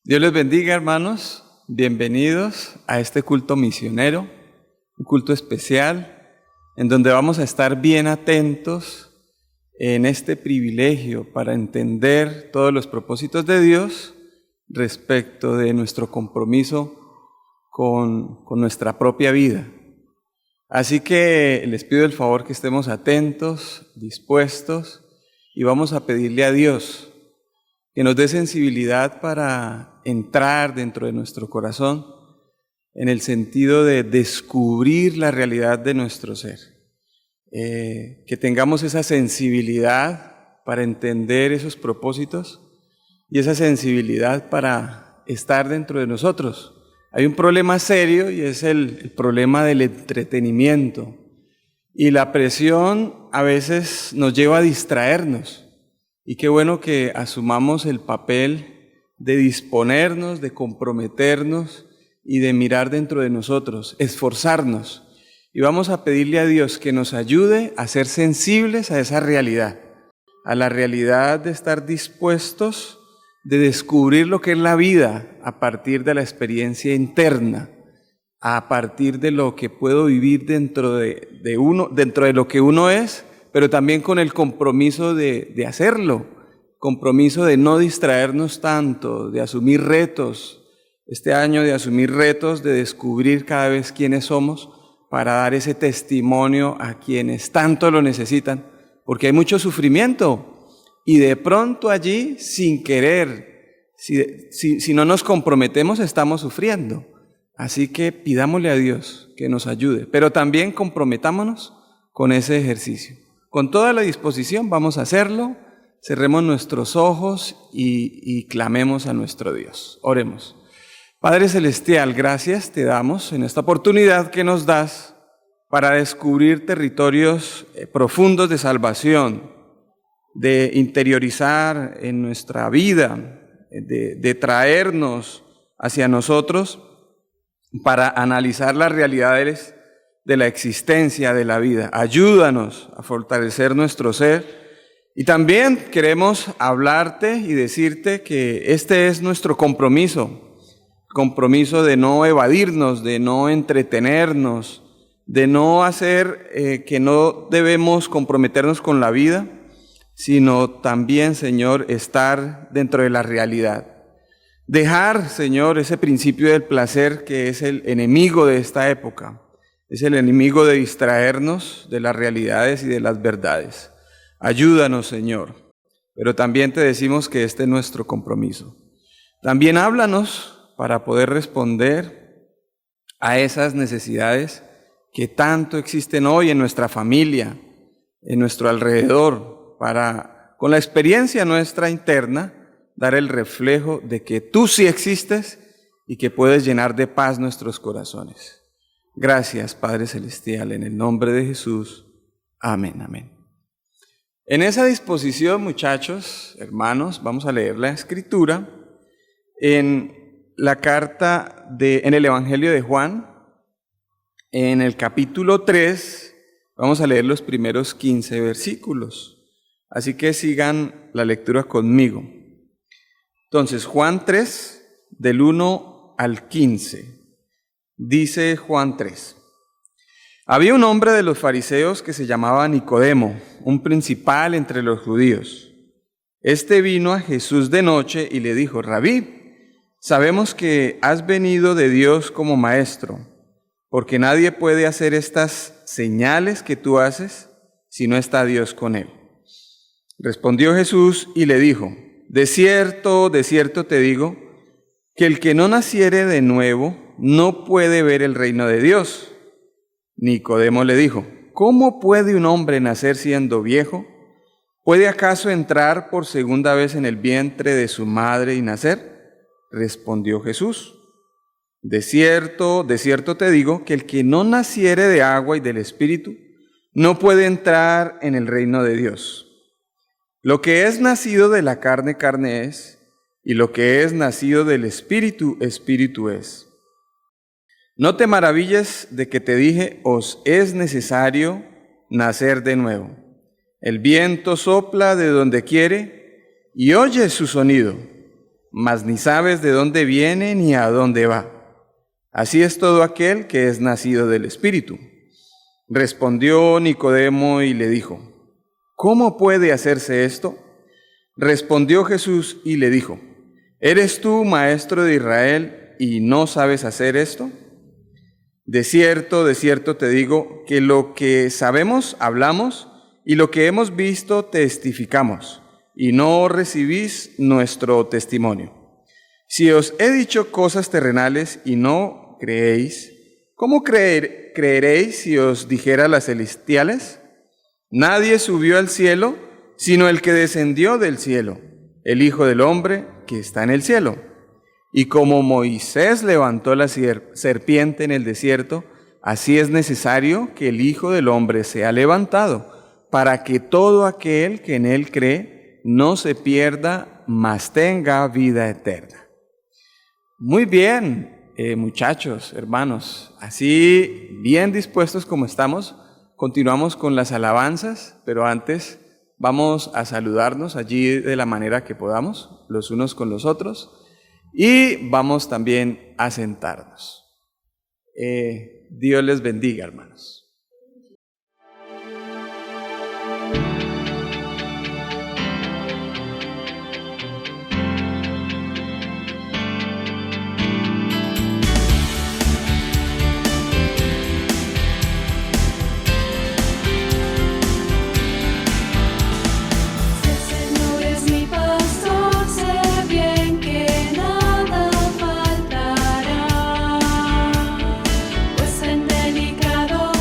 Dios les bendiga, hermanos. Bienvenidos a este culto misionero, un culto especial, en donde vamos a estar bien atentos en este privilegio para entender todos los propósitos de Dios respecto de nuestro compromiso con nuestra propia vida. Así que les pido el favor que estemos atentos, dispuestos, y vamos a pedirle a Dios que nos dé sensibilidad para entrar dentro de nuestro corazón en el sentido de descubrir la realidad de nuestro ser. Que tengamos esa sensibilidad para entender esos propósitos y esa sensibilidad para estar dentro de nosotros. Hay un problema serio y es el problema del entretenimiento. Y la presión a veces nos lleva a distraernos. Y qué bueno que asumamos el papel de disponernos, de comprometernos y de mirar dentro de nosotros, esforzarnos. Y vamos a pedirle a Dios que nos ayude a ser sensibles a esa realidad, a la realidad de estar dispuestos de descubrir lo que es la vida a partir de la experiencia interna, a partir de lo que puedo vivir dentro de uno, dentro de lo que uno es, pero también con el compromiso de hacerlo, compromiso de no distraernos tanto, de asumir retos, este año de asumir retos, de descubrir cada vez quiénes somos para dar ese testimonio a quienes tanto lo necesitan, porque hay mucho sufrimiento y de pronto allí, sin querer, si no nos comprometemos, estamos sufriendo. Así que pidámosle a Dios que nos ayude, pero también comprometámonos con ese ejercicio. Con toda la disposición vamos a hacerlo, cerremos nuestros ojos y clamemos a nuestro Dios. Oremos. Padre Celestial, gracias te damos en esta oportunidad que nos das para descubrir territorios profundos de salvación, de interiorizar en nuestra vida, de traernos hacia nosotros para analizar las realidades de la existencia de la vida. Ayúdanos a fortalecer nuestro ser y también queremos hablarte y decirte que este es nuestro compromiso de no evadirnos, de no entretenernos, de no hacer que no debemos comprometernos con la vida, sino también, Señor, estar dentro de la realidad. Dejar, Señor, ese principio del placer que es el enemigo de esta época. Es el enemigo de distraernos de las realidades y de las verdades. Ayúdanos, Señor, pero también te decimos que este es nuestro compromiso. También háblanos para poder responder a esas necesidades que tanto existen hoy en nuestra familia, en nuestro alrededor, para, con la experiencia nuestra interna, dar el reflejo de que tú sí existes y que puedes llenar de paz nuestros corazones. Gracias, Padre Celestial, en el nombre de Jesús. Amén, amén. En esa disposición, muchachos, hermanos, vamos a leer la Escritura en la carta en el Evangelio de Juan, en el capítulo 3, vamos a leer los primeros 15 versículos. Así que sigan la lectura conmigo. Entonces, Juan 3, del 1 al 15. Dice Juan 3. Había un hombre de los fariseos que se llamaba Nicodemo, un principal entre los judíos. Este vino a Jesús de noche y le dijo: Rabí, sabemos que has venido de Dios como maestro, porque nadie puede hacer estas señales que tú haces si no está Dios con él. Respondió Jesús y le dijo: de cierto te digo, que el que no naciere de nuevo no puede ver el reino de Dios. Nicodemo le dijo: ¿cómo puede un hombre nacer siendo viejo? ¿Puede acaso entrar por segunda vez en el vientre de su madre y nacer? Respondió Jesús: de cierto te digo, que el que no naciere de agua y del Espíritu no puede entrar en el reino de Dios. Lo que es nacido de la carne, carne es, y lo que es nacido del Espíritu, Espíritu es. No te maravilles de que te dije: os es necesario nacer de nuevo. El viento sopla de donde quiere y oyes su sonido, mas ni sabes de dónde viene ni a dónde va. Así es todo aquel que es nacido del Espíritu. Respondió Nicodemo y le dijo: ¿Cómo puede hacerse esto? Respondió Jesús y le dijo: ¿Eres tú maestro de Israel y no sabes hacer esto? De cierto te digo que lo que sabemos hablamos y lo que hemos visto testificamos, y no recibís nuestro testimonio. Si os he dicho cosas terrenales y no creéis, ¿cómo creeréis si os dijera las celestiales? Nadie subió al cielo, sino el que descendió del cielo, el Hijo del Hombre que está en el cielo. Y como Moisés levantó la serpiente en el desierto, así es necesario que el Hijo del Hombre sea levantado, para que todo aquel que en él cree no se pierda, mas tenga vida eterna. Muy bien, muchachos, hermanos, así bien dispuestos como estamos, continuamos con las alabanzas, pero antes vamos a saludarnos allí de la manera que podamos, los unos con los otros, y vamos también a sentarnos. Dios les bendiga, hermanos. Pues en delicados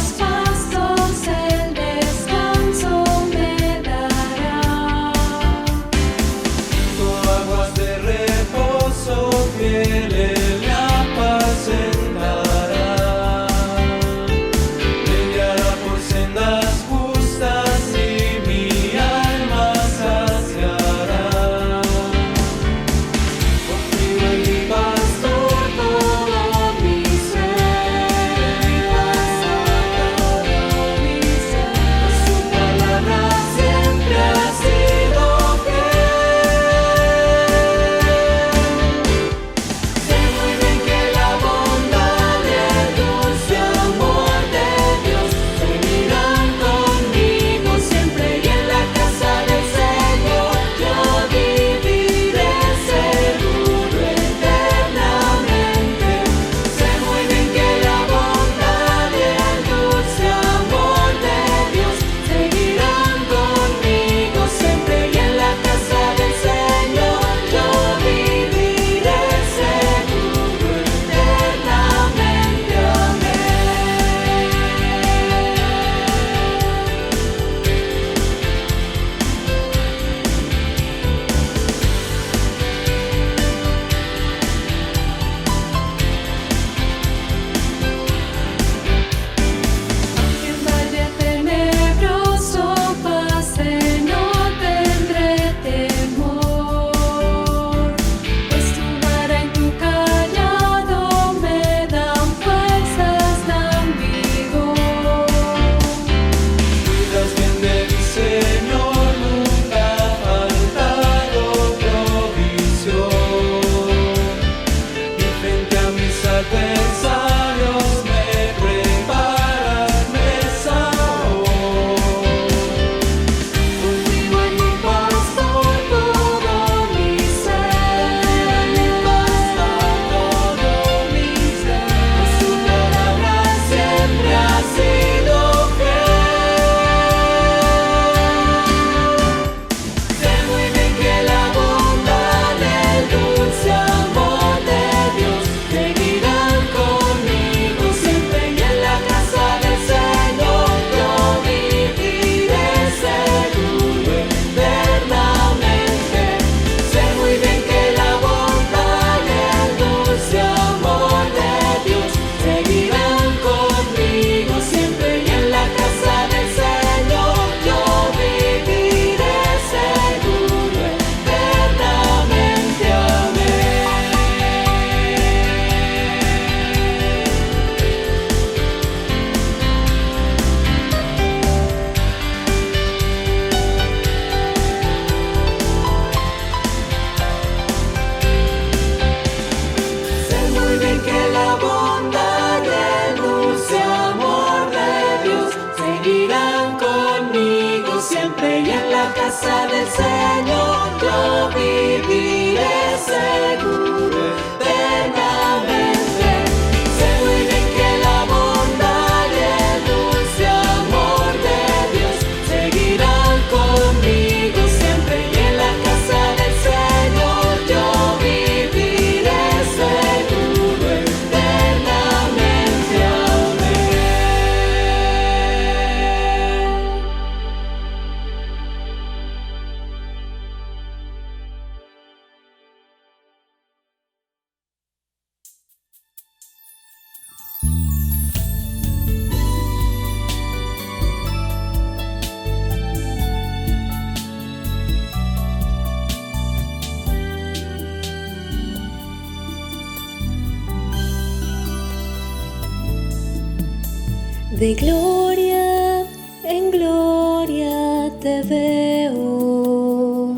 De gloria en gloria te veo,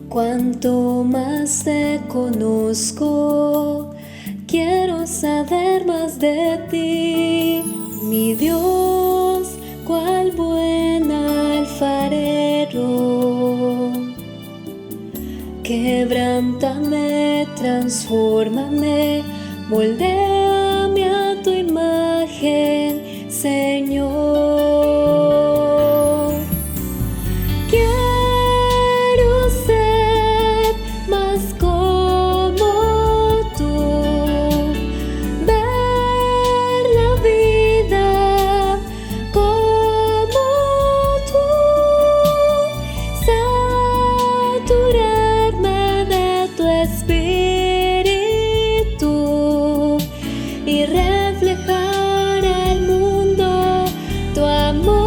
cuanto más te conozco, quiero saber más de ti, mi Dios, cual buen alfarero. Quebrántame, transfórmame, moldéame a tu imagen, Señor. Quiero ser más como tú, ver la vida como tú, saturarme de tu espíritu y reflejar al mundo tu amor.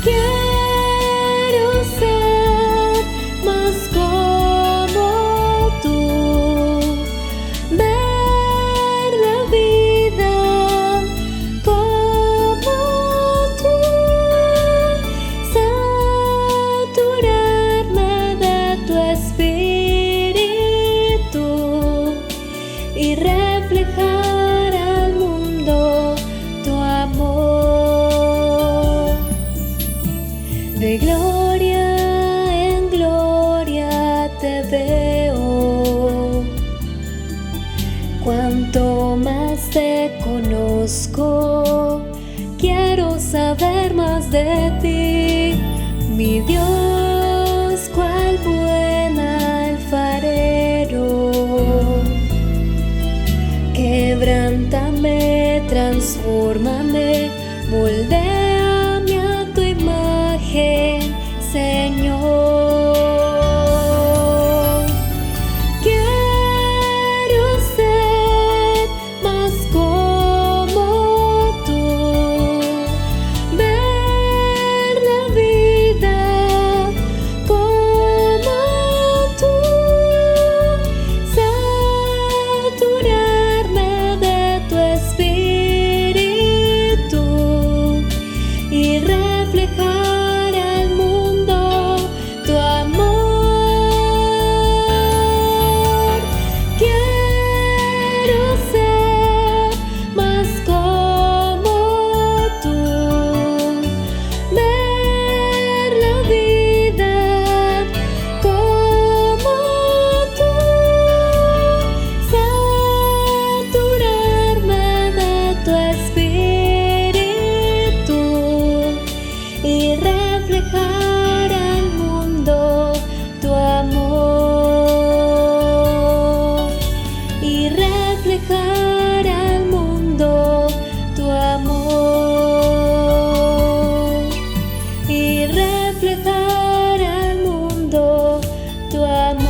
Quiero ser más como tú, ver la vida como tú, saturarme de tu espíritu y reflejar al mundo tu amor. De gloria en gloria te veo, cuanto más te conozco, quiero saber más de ti, mi Dios, cual buen alfarero. Quebrántame, transfórmame, moldéame a tu imagen, Señor. Quiero ser más como tú, ver la vida como tú, saturarme de tu espíritu y reflejar al mundo tu amor. Quiero ser más como tú, ver la vida como tú, saturarme de tu espíritu y reflejar al mundo tu amor, y reflejar al mundo tu amor, y reflejar al mundo tu amor.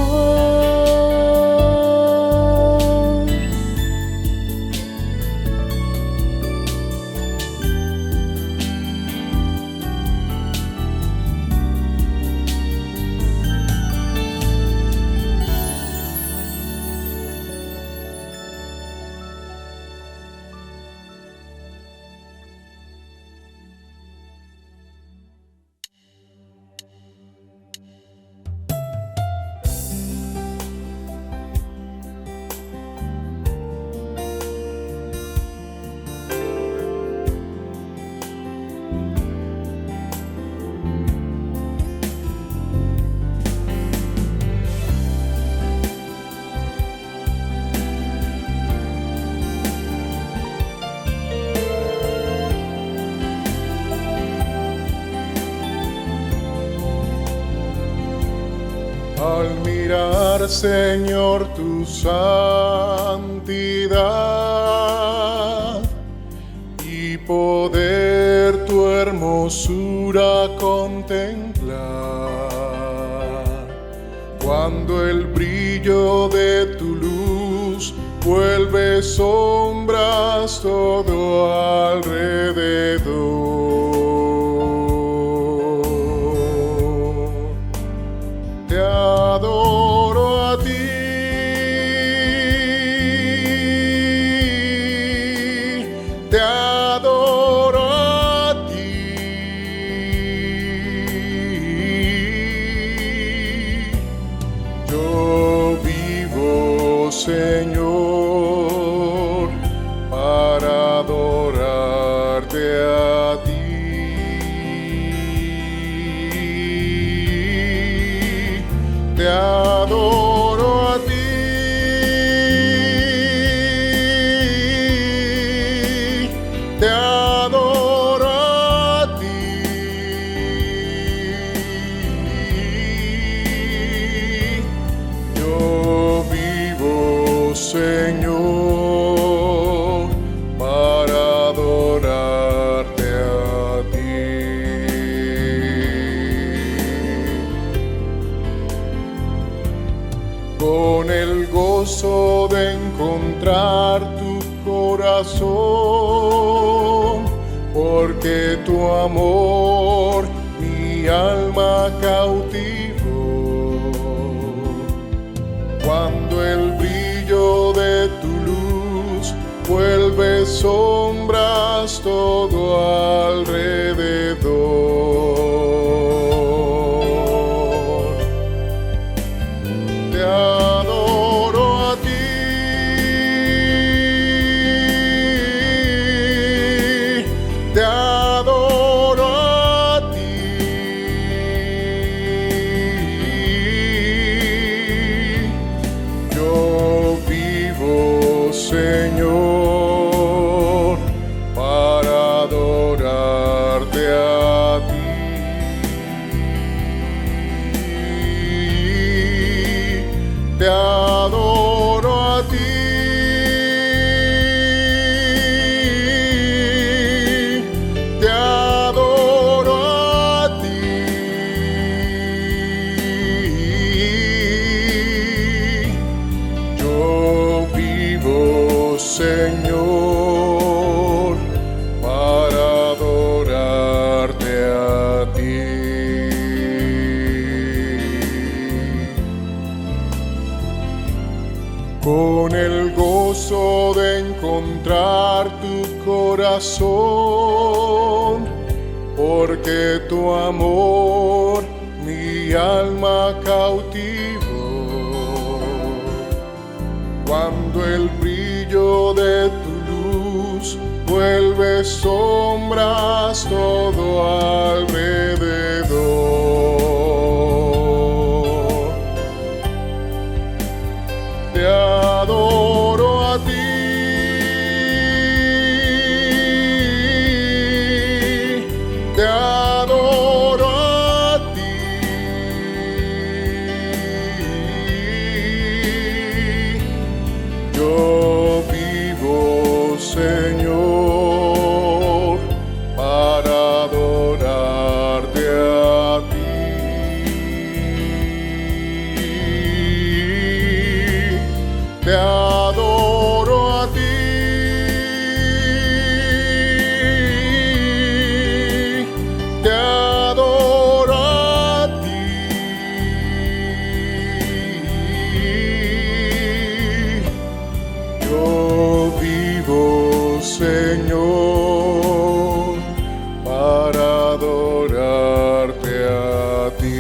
Al mirar, Señor, tu santidad y poder tu hermosura contemplar, cuando el brillo de tu luz vuelve sombras todo alrededor. Te adoro a ti, te adoro a ti. Te adoro a ti. Yo vivo, Señor, para adorarte a ti. Con el gozo de encontrar tu corazón, porque tu amor mi alma cautivó. Cuando el brillo de tu luz vuelve sombras todo alrededor, te adoro a ti. Te adoro a ti. Yo vivo, Señor, para adorarte a ti. Te adoro a ti. Te adoro a ti. Yo vivo, Señor, para adorarte a ti. Con el gozo de encontrar tu corazón, porque tu amor mi alma cautivó. Cuando el brillo de tu luz vuelve sombras todo alrededor, te adoro a ti. Te adoro a ti. Yo vivo, Señor, para adorarte a ti. Te adoro a ti. Te adoro a ti. Yo vivo, Señor, para adorarte a ti.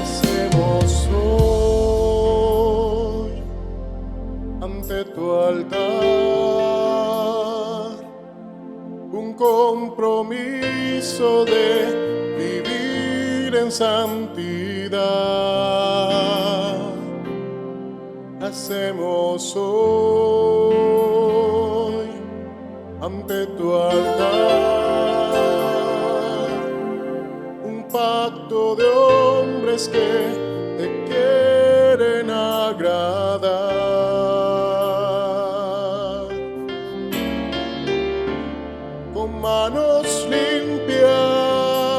Hacemos hoy ante tu altar un compromiso de vivir en santidad. Hacemos hoy ante tu altar un pacto de hombres que te quieren agradar. Con manos limpias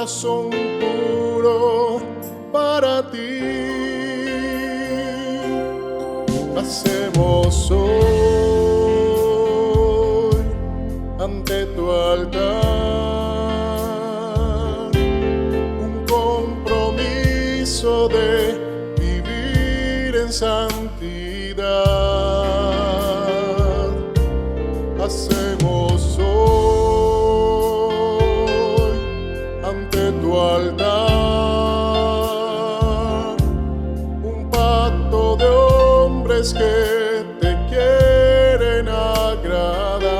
corazón puro para ti. Hacemos hoy ante tu altar un compromiso de vivir en santidad. Hacemos hoy ante tu altar un pacto de hombres que te quieren agradar.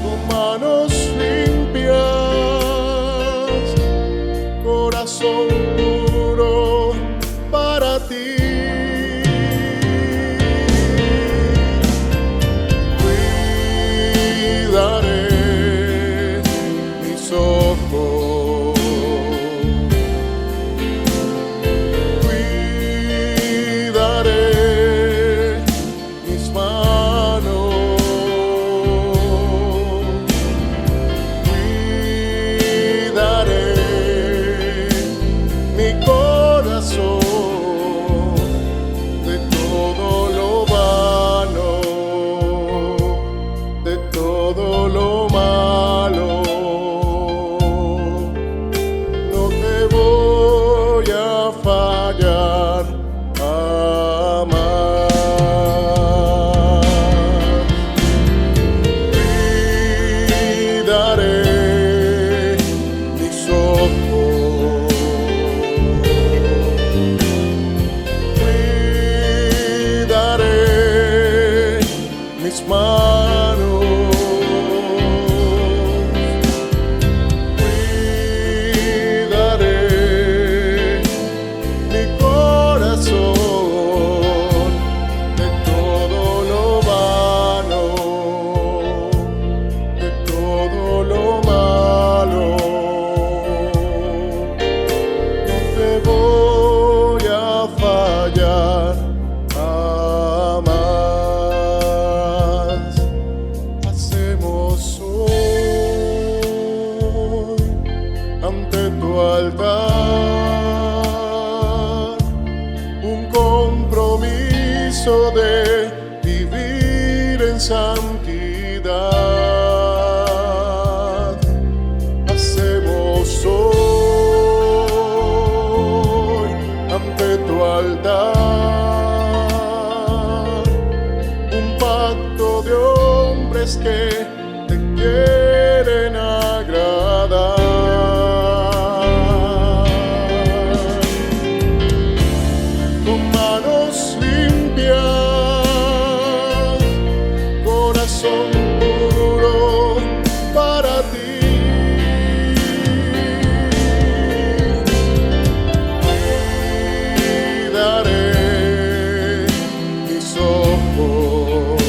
Con manos limpias, corazón puro para ti. Cuidaré mis ojos, cuidaré mis manos, cuidaré mi corazón de todo lo vano, de todo lo malo. No te voy a fallar jamás. Cuidaré mis ojos, cuidaré mis manos, cuidaré mi corazón de todo lo vano, de todo lo malo. No te voy a fallar jamás. Hacemos hoy ante tu altar un compromiso de vivir en santidad. Hacemos hoy ante tu altar un pacto de hombres que te quieren agradar. Con manos limpias, corazón puro para ti. Cuidaré mis ojos,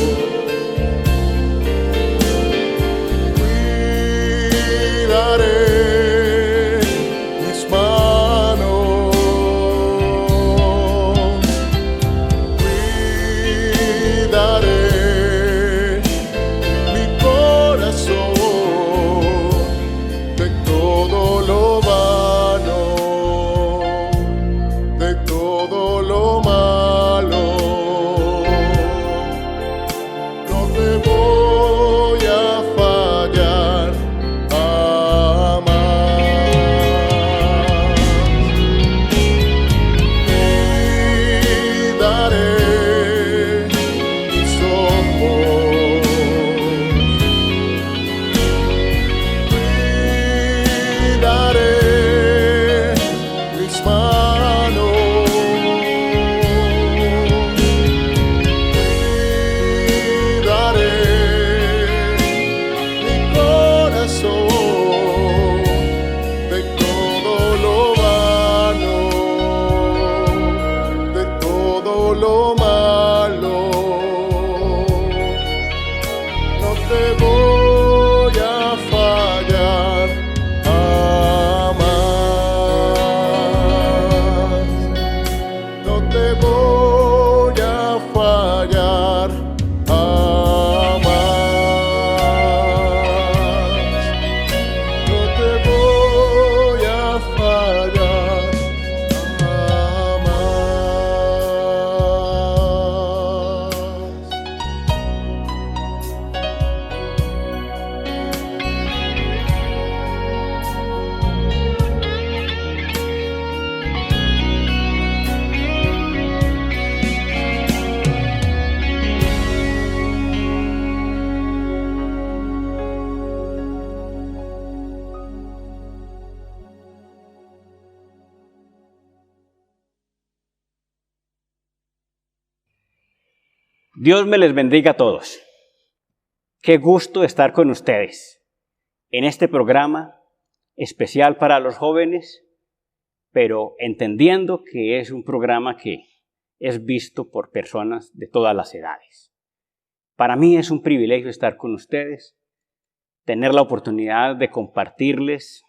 cuidaré mis manos, cuidaré mi corazón de todo lo vano, de todo lo malo. No te voy a fallar jamás. Cuidaré mis ojos, cuidaré mis manos, cuidaré mi corazón de todo lo vano, de todo lo malo. No te voy a fallar jamás. No te voy a fallar jamás. Dios me les bendiga a todos. Qué gusto estar con ustedes en este programa especial para los jóvenes, pero entendiendo que es un programa que es visto por personas de todas las edades. Para mí es un privilegio estar con ustedes, tener la oportunidad de compartirles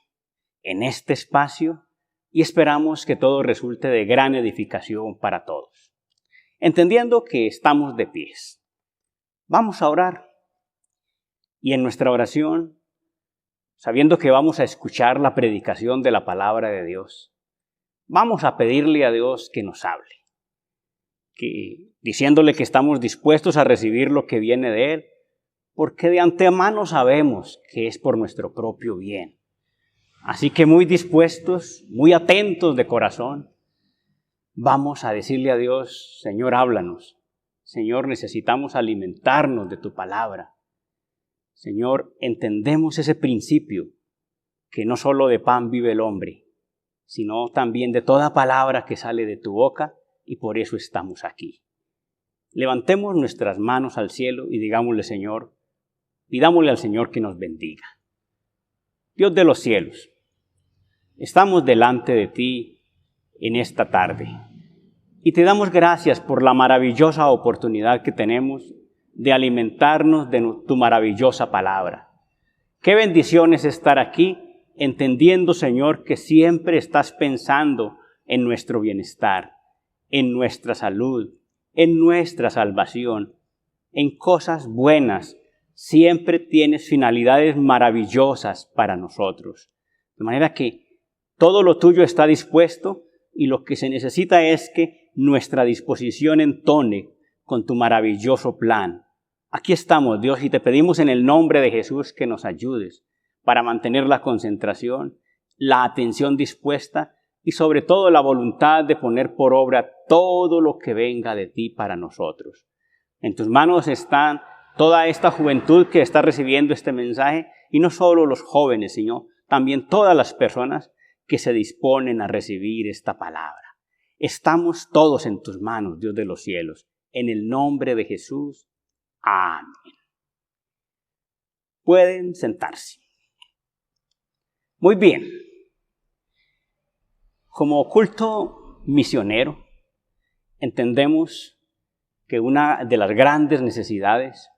en este espacio y esperamos que todo resulte de gran edificación para todos. Entendiendo que estamos de pies, vamos a orar. Y en nuestra oración, sabiendo que vamos a escuchar la predicación de la palabra de Dios, vamos a pedirle a Dios que nos hable, diciéndole que estamos dispuestos a recibir lo que viene de Él, porque de antemano sabemos que es por nuestro propio bien. Así que muy dispuestos, muy atentos de corazón, vamos a decirle a Dios: Señor, háblanos. Señor, necesitamos alimentarnos de tu palabra. Señor, entendemos ese principio, que no solo de pan vive el hombre, sino también de toda palabra que sale de tu boca, y por eso estamos aquí. Levantemos nuestras manos al cielo y digámosle: Señor, pidámosle al Señor que nos bendiga. Dios de los cielos, estamos delante de ti en esta tarde. Y te damos gracias por la maravillosa oportunidad que tenemos de alimentarnos de tu maravillosa palabra. Qué bendición es estar aquí, entendiendo, Señor, que siempre estás pensando en nuestro bienestar, en nuestra salud, en nuestra salvación, en cosas buenas. Siempre tienes finalidades maravillosas para nosotros. De manera que todo lo tuyo está dispuesto y lo que se necesita es que nuestra disposición entone con tu maravilloso plan. Aquí estamos, Dios, y te pedimos en el nombre de Jesús que nos ayudes para mantener la concentración, la atención dispuesta y sobre todo la voluntad de poner por obra todo lo que venga de ti para nosotros. En tus manos están toda esta juventud que está recibiendo este mensaje, y no solo los jóvenes, sino también todas las personas que se disponen a recibir esta palabra. Estamos todos en tus manos, Dios de los cielos. En el nombre de Jesús. Amén. Pueden sentarse. Muy bien. Como culto misionero, entendemos que una de las grandes necesidades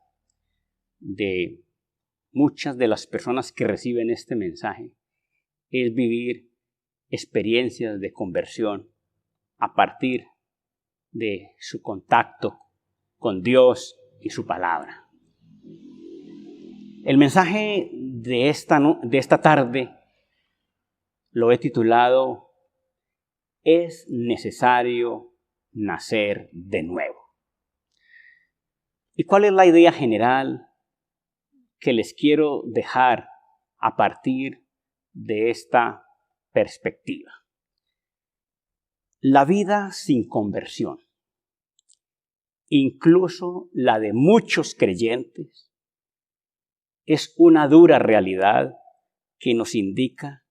de muchas de las personas que reciben este mensaje es vivir experiencias de conversión a partir de su contacto con Dios y su palabra. El mensaje de esta tarde lo he titulado: Es necesario nacer de nuevo. ¿Y cuál es la idea general que les quiero dejar a partir de esta perspectiva? La vida sin conversión, incluso la de muchos creyentes, es una dura realidad que nos indica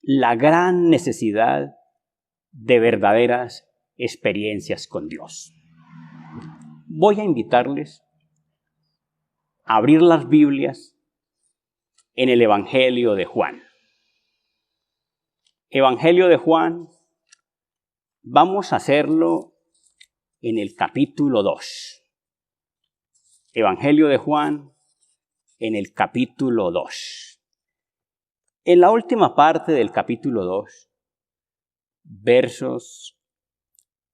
la gran necesidad de verdaderas experiencias con Dios. Voy a invitarles a abrir las Biblias en el Evangelio de Juan. Evangelio de Juan, vamos a hacerlo en el capítulo 2. Evangelio de Juan en el capítulo 2. En la última parte del capítulo 2, versos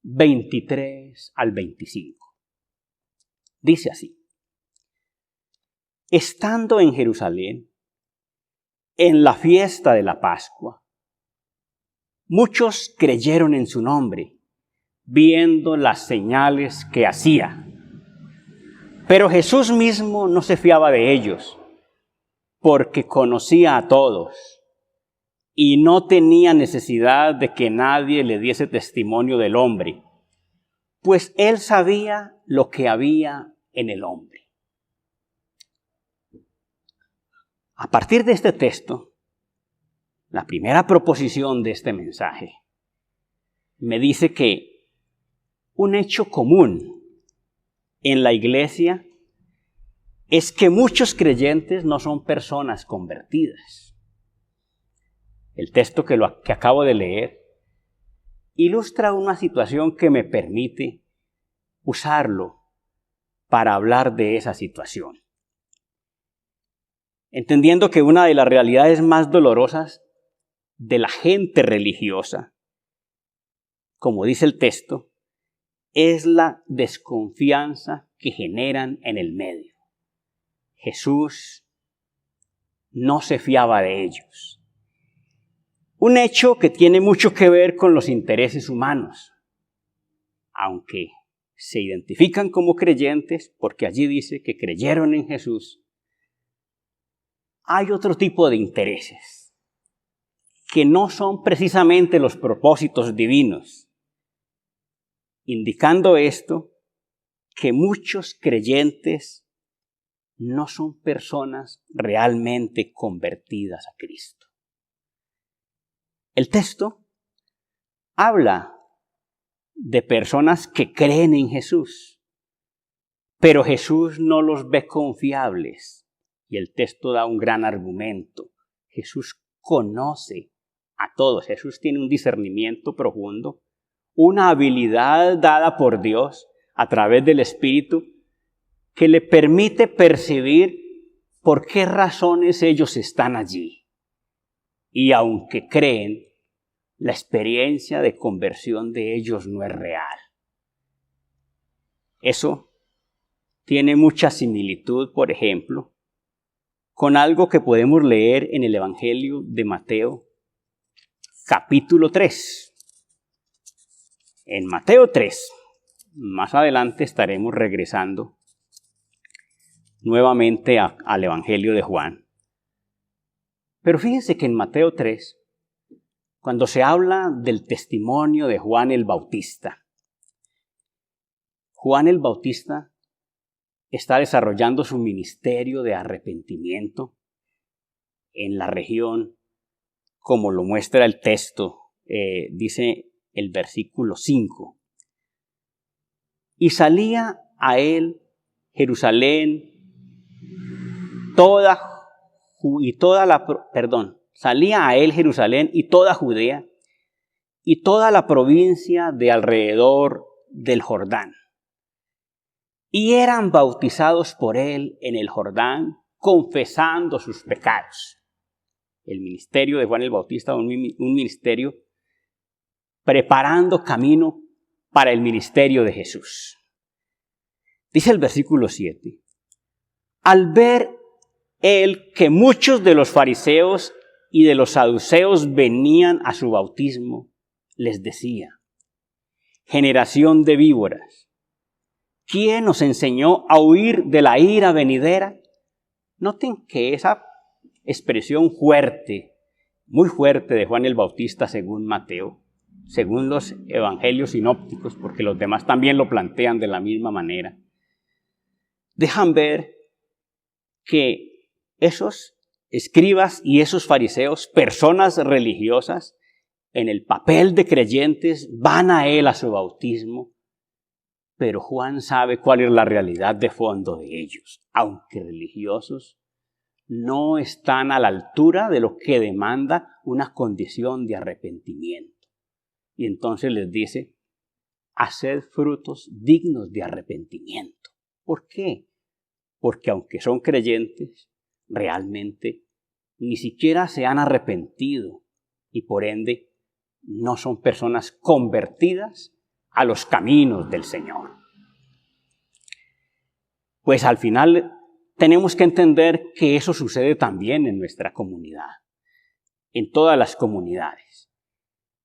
23 al 25. Dice así: Estando en Jerusalén, en la fiesta de la Pascua, muchos creyeron en su nombre, viendo las señales que hacía. Pero Jesús mismo no se fiaba de ellos, porque conocía a todos y no tenía necesidad de que nadie le diese testimonio del hombre, pues él sabía lo que había en el hombre. A partir de este texto, la primera proposición de este mensaje me dice que un hecho común en la iglesia es que muchos creyentes no son personas convertidas. El texto que acabo de leer ilustra una situación que me permite usarlo para hablar de esa situación. Entendiendo que una de las realidades más dolorosas de la gente religiosa, como dice el texto, es la desconfianza que generan en el medio. Jesús no se fiaba de ellos. Un hecho que tiene mucho que ver con los intereses humanos, aunque se identifican como creyentes, porque allí dice que creyeron en Jesús, hay otro tipo de intereses que no son precisamente los propósitos divinos, indicando esto que muchos creyentes no son personas realmente convertidas a Cristo. El texto habla de personas que creen en Jesús, pero Jesús no los ve confiables. Y el texto da un gran argumento. Jesús conoce a todos. Jesús tiene un discernimiento profundo, una habilidad dada por Dios a través del Espíritu que le permite percibir por qué razones ellos están allí. Y aunque creen, la experiencia de conversión de ellos no es real. Eso tiene mucha similitud, por ejemplo, con algo que podemos leer en el Evangelio de Mateo, capítulo 3. En Mateo 3, más adelante estaremos regresando nuevamente al Evangelio de Juan. Pero fíjense que en Mateo 3, cuando se habla del testimonio de Juan el Bautista, Juan el Bautista está desarrollando su ministerio de arrepentimiento en la región, como lo muestra el texto, dice el versículo 5. Y salía a él Jerusalén, salía a él Jerusalén y toda Judea y toda la provincia de alrededor del Jordán. Y eran bautizados por él en el Jordán, confesando sus pecados. El ministerio de Juan el Bautista, un ministerio preparando camino para el ministerio de Jesús. Dice el versículo 7. Al ver él que muchos de los fariseos y de los saduceos venían a su bautismo, les decía: generación de víboras, ¿quién nos enseñó a huir de la ira venidera? Noten que esa expresión fuerte, muy fuerte de Juan el Bautista según Mateo, según los evangelios sinópticos, porque los demás también lo plantean de la misma manera, dejan ver que esos escribas y esos fariseos, personas religiosas, en el papel de creyentes, van a él a su bautismo, pero Juan sabe cuál es la realidad de fondo de ellos. Aunque religiosos, no están a la altura de lo que demanda una condición de arrepentimiento. Y entonces les dice: haced frutos dignos de arrepentimiento. ¿Por qué? Porque aunque son creyentes, realmente ni siquiera se han arrepentido y por ende no son personas convertidas a los caminos del Señor. Pues al final tenemos que entender que eso sucede también en nuestra comunidad, en todas las comunidades.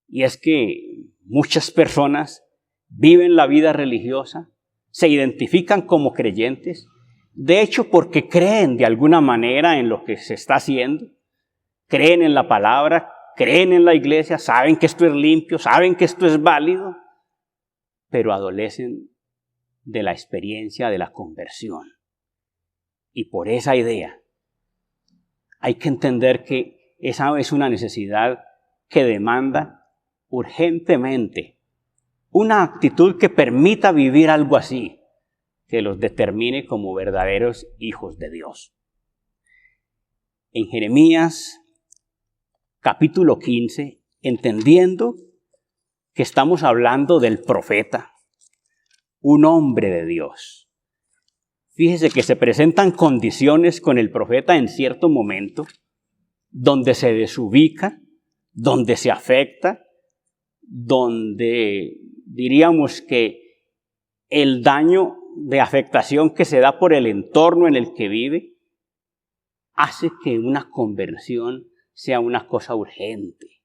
Y es que muchas personas viven la vida religiosa, se identifican como creyentes, de hecho porque creen de alguna manera en lo que se está haciendo, creen en la palabra, creen en la iglesia, saben que esto es limpio, saben que esto es válido, pero adolecen de la experiencia de la conversión. Y por esa idea hay que entender que esa es una necesidad que demanda urgentemente una actitud que permita vivir algo así, que los determine como verdaderos hijos de Dios. En Jeremías capítulo 15, entendiendo que estamos hablando del profeta, un hombre de Dios. Fíjese que se presentan condiciones con el profeta en cierto momento, donde se desubica, donde se afecta, donde diríamos que el daño de afectación que se da por el entorno en el que vive hace que una conversión sea una cosa urgente.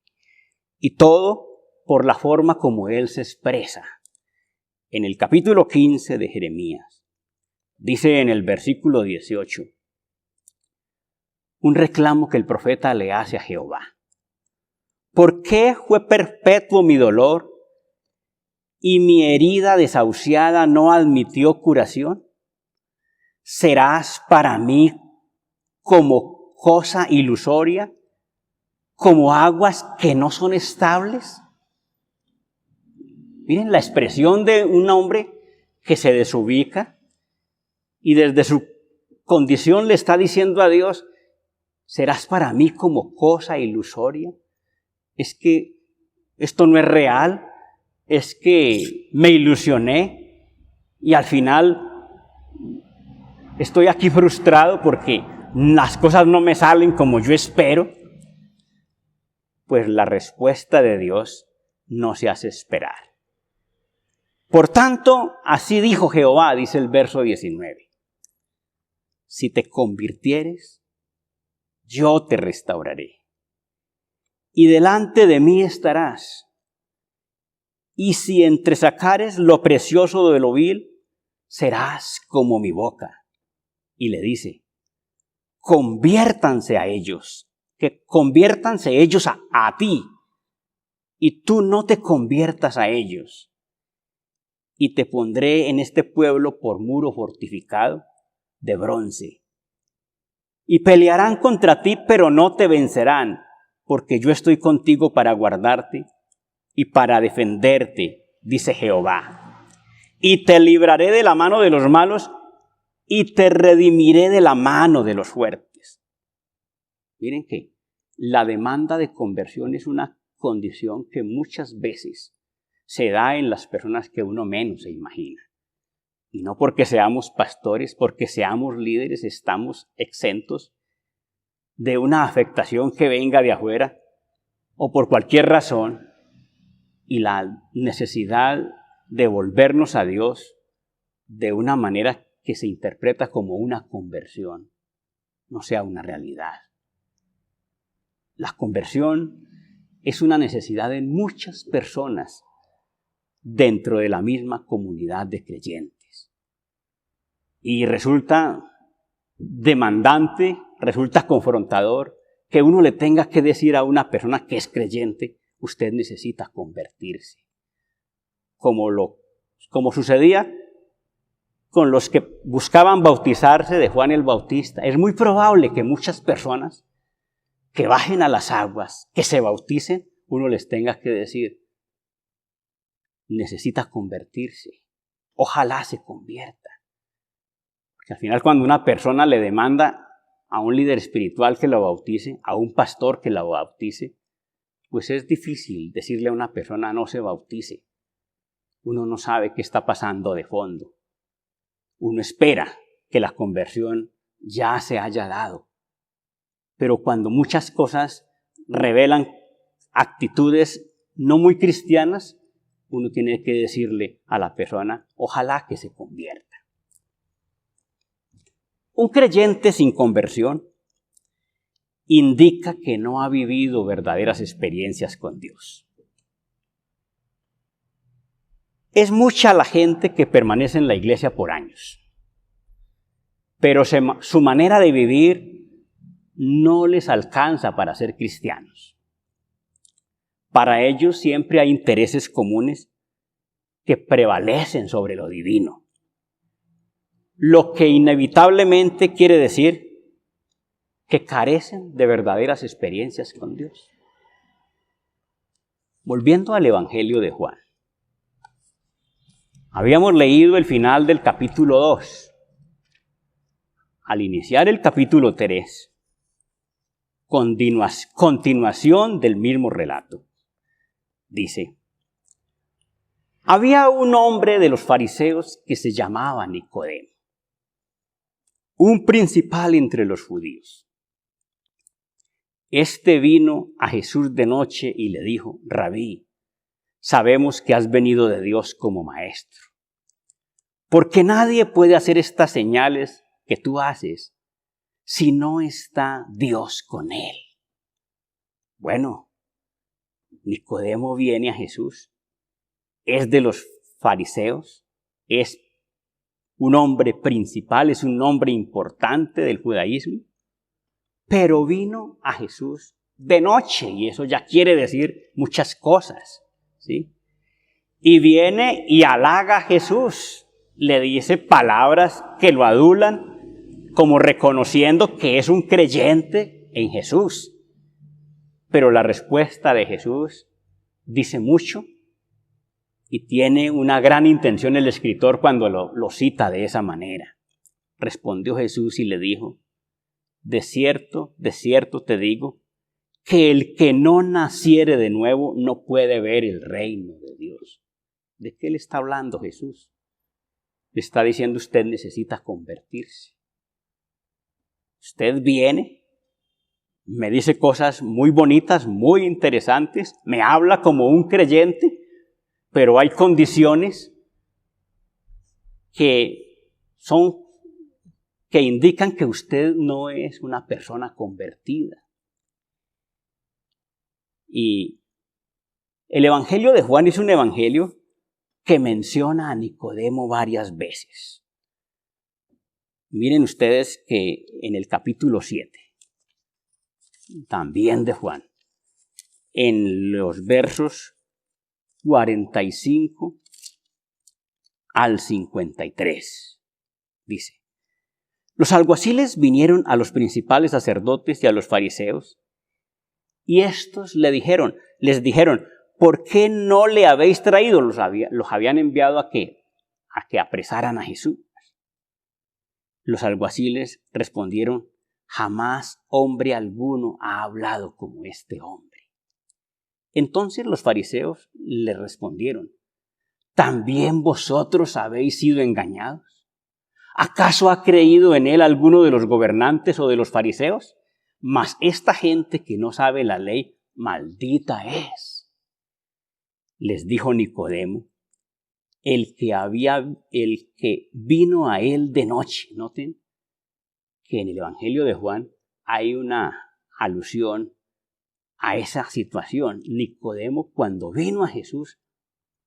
Y todo por la forma como él se expresa. En el capítulo 15 de Jeremías, dice en el versículo 18, un reclamo que el profeta le hace a Jehová. ¿Por qué fue perpetuo mi dolor y mi herida desahuciada no admitió curación? ¿Serás para mí como cosa ilusoria, como aguas que no son estables? Miren la expresión de un hombre que se desubica y desde su condición le está diciendo a Dios, ¿serás para mí como cosa ilusoria? Es que esto no es real, es que me ilusioné y al final estoy aquí frustrado porque las cosas no me salen como yo espero. Pues la respuesta de Dios no se hace esperar. Por tanto, así dijo Jehová, dice el verso 19. Si te convirtieres, yo te restauraré. Y delante de mí estarás. Y si entresacares lo precioso de lo vil, serás como mi boca. Y le dice, conviértanse a ellos, que conviértanse ellos a ti, y tú no te conviertas a ellos. Y te pondré en este pueblo por muro fortificado de bronce. Y pelearán contra ti, pero no te vencerán, porque yo estoy contigo para guardarte y para defenderte, dice Jehová. Y te libraré de la mano de los malos y te redimiré de la mano de los fuertes. Miren que la demanda de conversión es una condición que muchas veces se da en las personas que uno menos se imagina. Y no porque seamos pastores, porque seamos líderes, estamos exentos de una afectación que venga de afuera o por cualquier razón. Y la necesidad de volvernos a Dios de una manera que se interpreta como una conversión no sea una realidad. La conversión es una necesidad de muchas personas dentro de la misma comunidad de creyentes. Y resulta demandante, resulta confrontador que uno le tenga que decir a una persona que es creyente, usted necesita convertirse. Como sucedía con los que buscaban bautizarse de Juan el Bautista. Es muy probable que muchas personas que bajen a las aguas, que se bauticen, uno les tenga que decir, necesita convertirse. Ojalá se convierta. Porque al final cuando una persona le demanda a un líder espiritual que lo bautice, a un pastor que lo bautice, pues es difícil decirle a una persona no se bautice. Uno no sabe qué está pasando de fondo. Uno espera que la conversión ya se haya dado. Pero cuando muchas cosas revelan actitudes no muy cristianas, uno tiene que decirle a la persona, ojalá que se convierta. Un creyente sin conversión indica que no ha vivido verdaderas experiencias con Dios. Es mucha la gente que permanece en la iglesia por años, pero su manera de vivir no les alcanza para ser cristianos. Para ellos siempre hay intereses comunes que prevalecen sobre lo divino, lo que inevitablemente quiere decir que carecen de verdaderas experiencias con Dios. Volviendo al Evangelio de Juan. Habíamos leído el final del capítulo 2. Al iniciar el capítulo 3, continuación del mismo relato, dice: había un hombre de los fariseos que se llamaba Nicodemo, un principal entre los judíos. Este vino a Jesús de noche y le dijo: Rabí, sabemos que has venido de Dios como maestro, porque nadie puede hacer estas señales que tú haces si no está Dios con él. Bueno, Nicodemo viene a Jesús, es de los fariseos, es un hombre principal, es un hombre importante del judaísmo, pero vino a Jesús de noche, y eso ya quiere decir muchas cosas, ¿sí? Y viene y halaga a Jesús, le dice palabras que lo adulan, como reconociendo que es un creyente en Jesús. Pero la respuesta de Jesús dice mucho y tiene una gran intención el escritor cuando lo cita de esa manera. Respondió Jesús y le dijo: de cierto te digo, que el que no naciere de nuevo no puede ver el reino de Dios. ¿De qué le está hablando Jesús? Le está diciendo: usted necesita convertirse. Usted viene, me dice cosas muy bonitas, muy interesantes, me habla como un creyente, pero hay condiciones que indican que usted no es una persona convertida. Y el Evangelio de Juan es un evangelio que menciona a Nicodemo varias veces. Miren ustedes que en el capítulo 7, también de Juan, en los versos 45 al 53, dice: los alguaciles vinieron a los principales sacerdotes y a los fariseos, y estos les dijeron, ¿por qué no le habéis traído? Los habían enviado a que apresaran a Jesús. Los alguaciles respondieron: jamás hombre alguno ha hablado como este hombre. Entonces los fariseos le respondieron: ¿también vosotros habéis sido engañados? ¿Acaso ha creído en él alguno de los gobernantes o de los fariseos? Mas esta gente que no sabe la ley, maldita es. Les dijo Nicodemo, el que vino a él de noche. Noten que en el Evangelio de Juan hay una alusión a esa situación. Nicodemo, cuando vino a Jesús,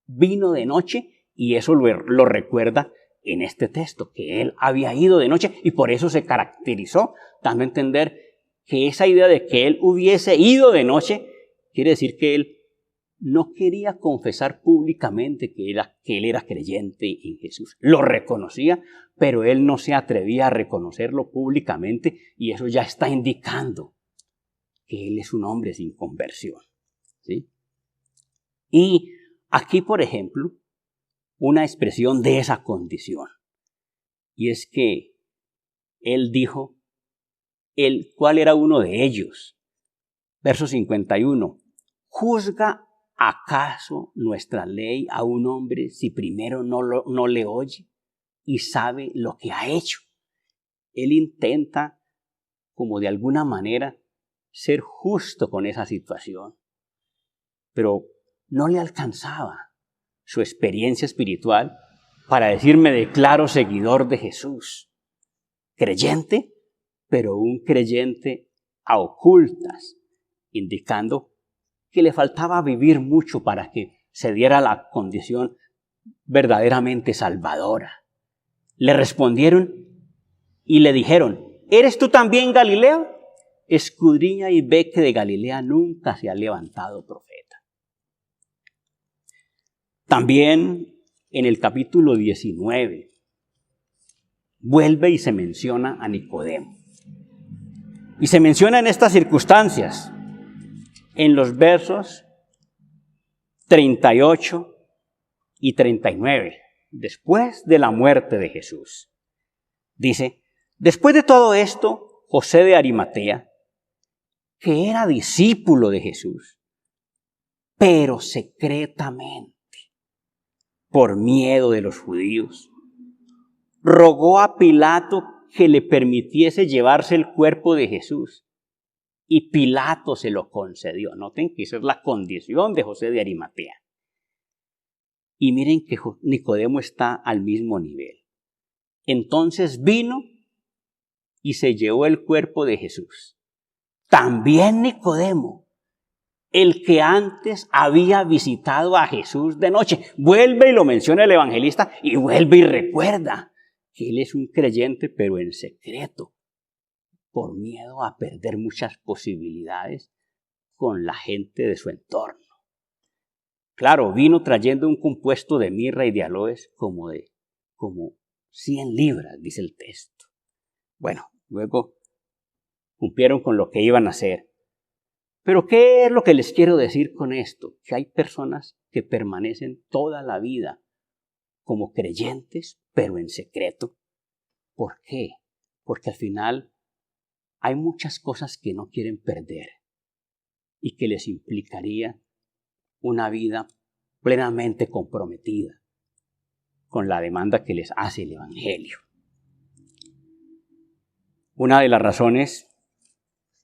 vino de noche, y eso lo recuerda en este texto, que él había ido de noche, y por eso se caracterizó, dando a entender que esa idea de que él hubiese ido de noche quiere decir que él no quería confesar públicamente que él era creyente en Jesús. Lo reconocía, pero él no se atrevía a reconocerlo públicamente, y eso ya está indicando que él es un hombre sin conversión, ¿sí? Y aquí, por ejemplo, una expresión de esa condición, y es que él dijo, ¿cuál era uno de ellos? Verso 51, ¿juzga acaso nuestra ley a un hombre si primero no le oye y sabe lo que ha hecho? Él intenta, como de alguna manera, ser justo con esa situación, pero no le alcanzaba su experiencia espiritual para decir: me declaro seguidor de Jesús, creyente, pero un creyente a ocultas, indicando que le faltaba vivir mucho para que se diera la condición verdaderamente salvadora. Le respondieron y le dijeron: ¿eres tú también Galileo? Escudriña y ve que de Galilea nunca se ha levantado profeta. También en el capítulo 19 vuelve y se menciona a Nicodemo. Y se menciona en estas circunstancias, en los versos 38 y 39. después de la muerte de Jesús. Dice, después de todo esto, José de Arimatea, que era discípulo de Jesús, pero secretamente, por miedo de los judíos, rogó a Pilato que le permitiese llevarse el cuerpo de Jesús. Y Pilato se lo concedió. Noten que esa es la condición de José de Arimatea. Y miren que Nicodemo está al mismo nivel. Entonces vino y se llevó el cuerpo de Jesús. También Nicodemo, el que antes había visitado a Jesús de noche, vuelve y lo menciona el evangelista y vuelve y recuerda que él es un creyente pero en secreto, por miedo a perder muchas posibilidades con la gente de su entorno. Claro, vino trayendo un compuesto de mirra y de aloes como 100 libras, dice el texto. Bueno, luego cumplieron con lo que iban a hacer. Pero ¿qué es lo que les quiero decir con esto? Que hay personas que permanecen toda la vida como creyentes, pero en secreto. ¿Por qué? Porque al final hay muchas cosas que no quieren perder y que les implicaría una vida plenamente comprometida con la demanda que les hace el Evangelio. Una de las razones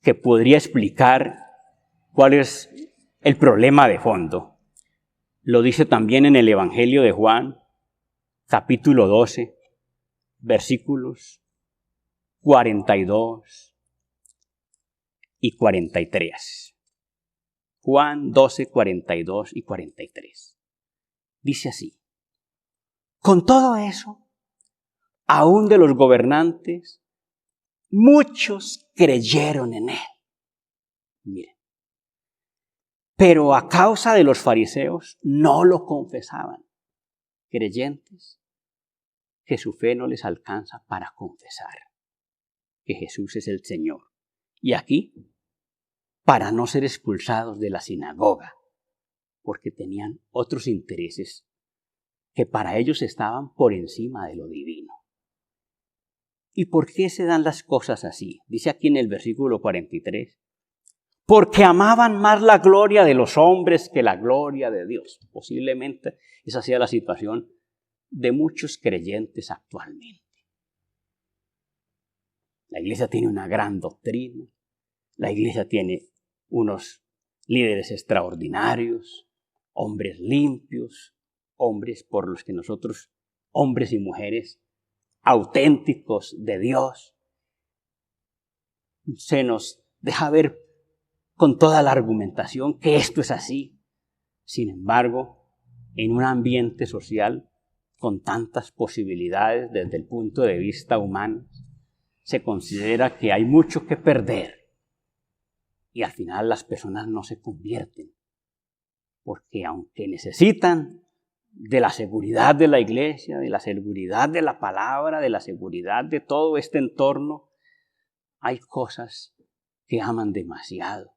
que podría explicar cuál es el problema de fondo, lo dice también en el Evangelio de Juan, capítulo 12, versículos 42 y 43. Juan 12, 42 y 43. Dice así: con todo eso, aún de los gobernantes, muchos creyeron en él. Miren. Pero a causa de los fariseos no lo confesaban. Creyentes que su fe no les alcanza para confesar que Jesús es el Señor. Y aquí, para no ser expulsados de la sinagoga, porque tenían otros intereses que para ellos estaban por encima de lo divino. ¿Y por qué se dan las cosas así? Dice aquí en el versículo 43. Porque amaban más la gloria de los hombres que la gloria de Dios. Posiblemente esa sea la situación de muchos creyentes actualmente. La iglesia tiene una gran doctrina, la iglesia tiene unos líderes extraordinarios, hombres limpios, hombres por los que nosotros, hombres y mujeres auténticos de Dios, se nos deja ver con toda la argumentación que esto es así. Sin embargo, en un ambiente social con tantas posibilidades desde el punto de vista humano, se considera que hay mucho que perder y al final las personas no se convierten, porque aunque necesitan de la seguridad de la iglesia, de la seguridad de la palabra, de la seguridad de todo este entorno, hay cosas que aman demasiado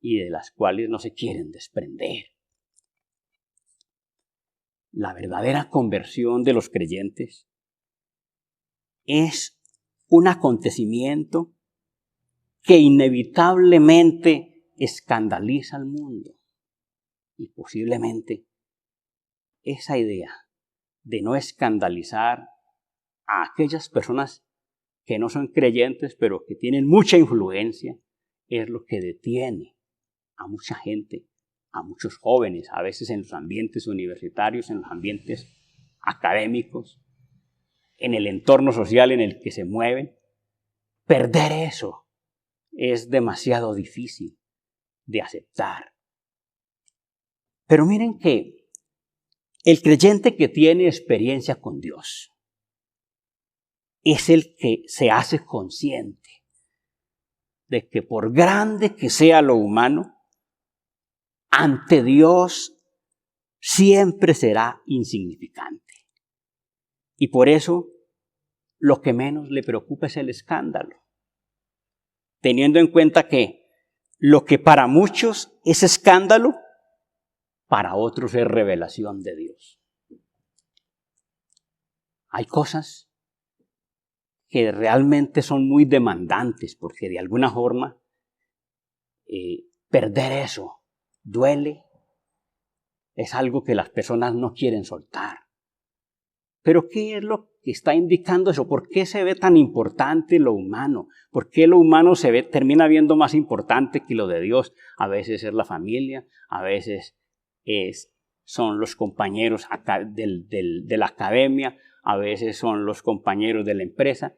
y de las cuales no se quieren desprender. La verdadera conversión de los creyentes es un acontecimiento que inevitablemente escandaliza al mundo. Y posiblemente esa idea de no escandalizar a aquellas personas que no son creyentes, pero que tienen mucha influencia, es lo que detiene a mucha gente, a muchos jóvenes, a veces en los ambientes universitarios, en los ambientes académicos, en el entorno social en el que se mueven. Perder eso es demasiado difícil de aceptar. Pero miren que el creyente que tiene experiencia con Dios es el que se hace consciente de que por grande que sea lo humano, ante Dios siempre será insignificante. Y por eso lo que menos le preocupa es el escándalo, teniendo en cuenta que lo que para muchos es escándalo, para otros es revelación de Dios. Hay cosas que realmente son muy demandantes porque de alguna forma perder eso duele. Es algo que las personas no quieren soltar. Pero ¿qué es lo que está indicando eso? ¿Por qué se ve tan importante lo humano? ¿Por qué lo humano termina viendo más importante que lo de Dios? A veces es la familia, a veces son los compañeros de la academia, a veces son los compañeros de la empresa.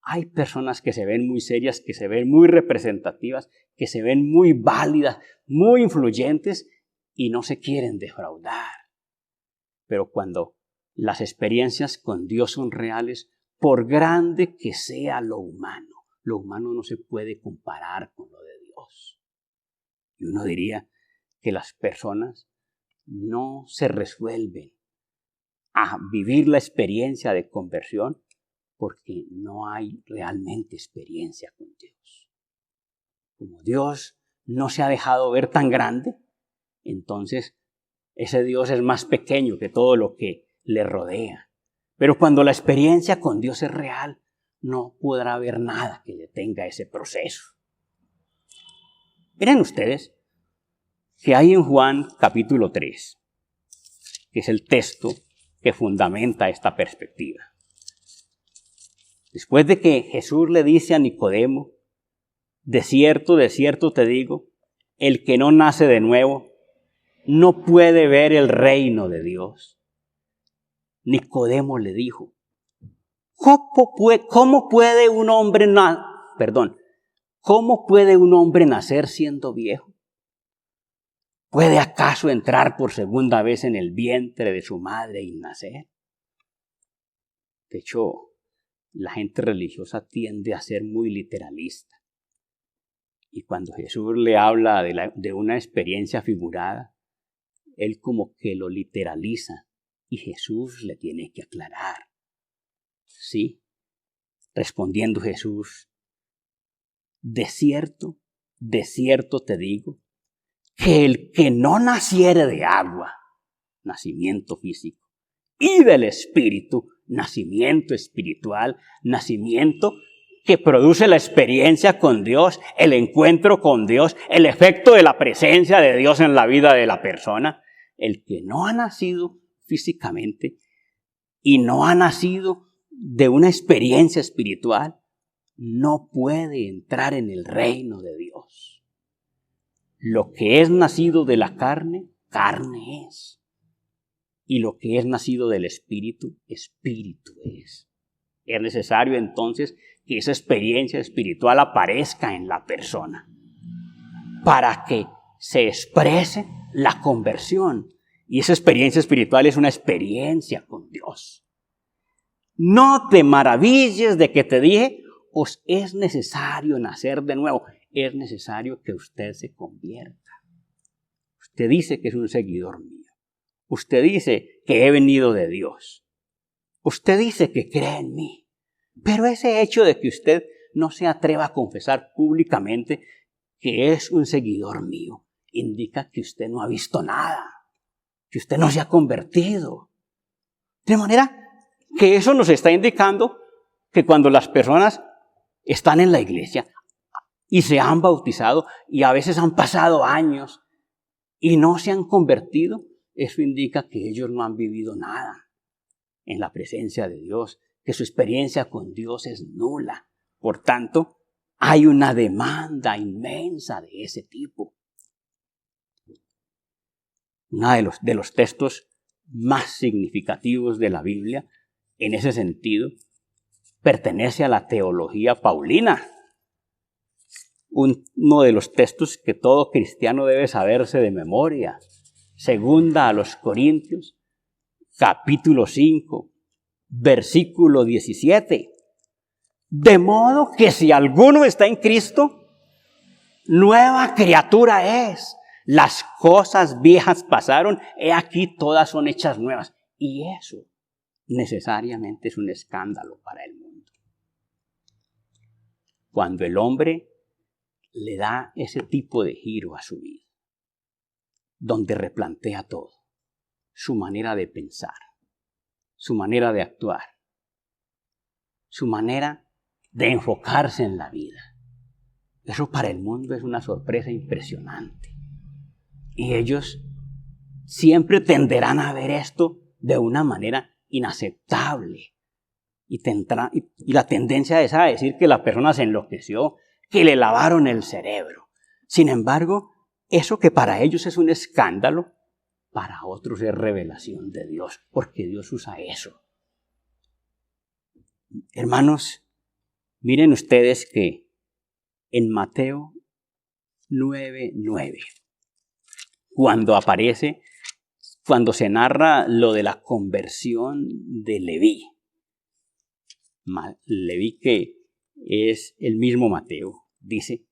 Hay personas que se ven muy serias, que se ven muy representativas, que se ven muy válidas, muy influyentes y no se quieren defraudar. Pero cuando las experiencias con Dios son reales, por grande que sea lo humano no se puede comparar con lo de Dios. Y uno diría que las personas no se resuelven a vivir la experiencia de conversión porque no hay realmente experiencia con Dios. Como Dios no se ha dejado ver tan grande, entonces ese Dios es más pequeño que todo lo que le rodea. Pero cuando la experiencia con Dios es real, no podrá haber nada que detenga ese proceso. Miren ustedes que hay en Juan capítulo 3, que es el texto que fundamenta esta perspectiva. Después de que Jesús le dice a Nicodemo, de cierto te digo, el que no nace de nuevo no puede ver el reino de Dios. Nicodemo le dijo, ¿cómo puede un hombre nacer siendo viejo? ¿Puede acaso entrar por segunda vez en el vientre de su madre y nacer? De hecho, la gente religiosa tiende a ser muy literalista. Y cuando Jesús le habla de una experiencia figurada, él como que lo literaliza. Y Jesús le tiene que aclarar. Sí, respondiendo Jesús, de cierto te digo, que el que no naciere de agua, nacimiento físico, y del Espíritu, nacimiento espiritual, nacimiento que produce la experiencia con Dios, el encuentro con Dios, el efecto de la presencia de Dios en la vida de la persona. El que no ha nacido físicamente y no ha nacido de una experiencia espiritual, no puede entrar en el reino de Dios. Lo que es nacido de la carne, carne es. Y lo que es nacido del Espíritu, Espíritu es. Es necesario entonces que esa experiencia espiritual aparezca en la persona para que se exprese la conversión. Y esa experiencia espiritual es una experiencia con Dios. No te maravilles de que te dije, os es necesario nacer de nuevo. Es necesario que usted se convierta. Usted dice que es un seguidor mío. Usted dice que he venido de Dios. Usted dice que cree en mí. Pero ese hecho de que usted no se atreva a confesar públicamente que es un seguidor mío, indica que usted no ha visto nada, que usted no se ha convertido. De manera que eso nos está indicando que cuando las personas están en la iglesia y se han bautizado y a veces han pasado años y no se han convertido, eso indica que ellos no han vivido nada en la presencia de Dios, que su experiencia con Dios es nula. Por tanto, hay una demanda inmensa de ese tipo. Uno de los textos más significativos de la Biblia, en ese sentido, pertenece a la teología paulina. Uno de los textos que todo cristiano debe saberse de memoria. Segunda a los Corintios, capítulo 5, versículo 17. De modo que si alguno está en Cristo, nueva criatura es. Las cosas viejas pasaron, he aquí todas son hechas nuevas. Y eso necesariamente es un escándalo para el mundo. Cuando el hombre le da ese tipo de giro a su vida, donde replantea todo, su manera de pensar, su manera de actuar, su manera de enfocarse en la vida. Eso para el mundo es una sorpresa impresionante. Y ellos siempre tenderán a ver esto de una manera inaceptable. Y la tendencia es a decir que la persona se enloqueció, que le lavaron el cerebro. Sin embargo, eso que para ellos es un escándalo, para otros es revelación de Dios, porque Dios usa eso. Hermanos, miren ustedes que en Mateo 9:9, cuando se narra lo de la conversión de Leví, Leví que es el mismo Mateo, dice,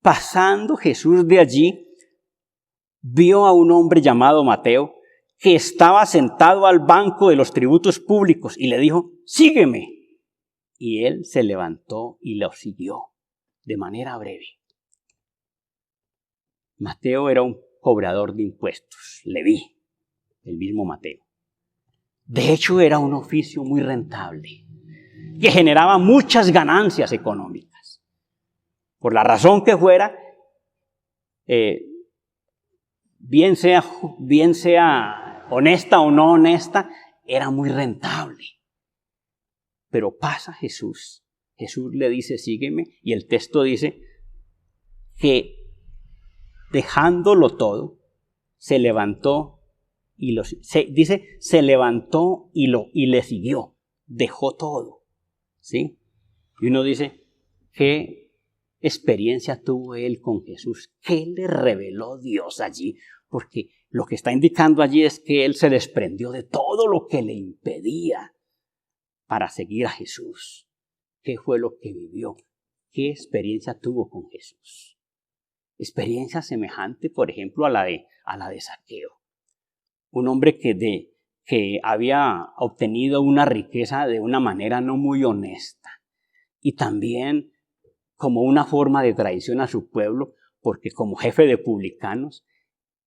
pasando Jesús de allí, vio a un hombre llamado Mateo que estaba sentado al banco de los tributos públicos y le dijo, sígueme. Y él se levantó y lo siguió de manera breve. Mateo era un cobrador de impuestos, Leví, el mismo Mateo. De hecho, era un oficio muy rentable, que generaba muchas ganancias económicas. Por la razón que fuera, bien sea honesta o no honesta, era muy rentable. Pero pasa Jesús le dice, sígueme, y el texto dice que dejándolo todo, se levantó y le siguió, dejó todo, ¿sí? Y uno dice, ¿qué experiencia tuvo él con Jesús? ¿Qué le reveló Dios allí? Porque lo que está indicando allí es que él se desprendió de todo lo que le impedía para seguir a Jesús. ¿Qué fue lo que vivió? ¿Qué experiencia tuvo con Jesús? Experiencia semejante, por ejemplo, a la de Zaqueo. Un hombre que había obtenido una riqueza de una manera no muy honesta. Y también como una forma de traición a su pueblo, porque como jefe de publicanos,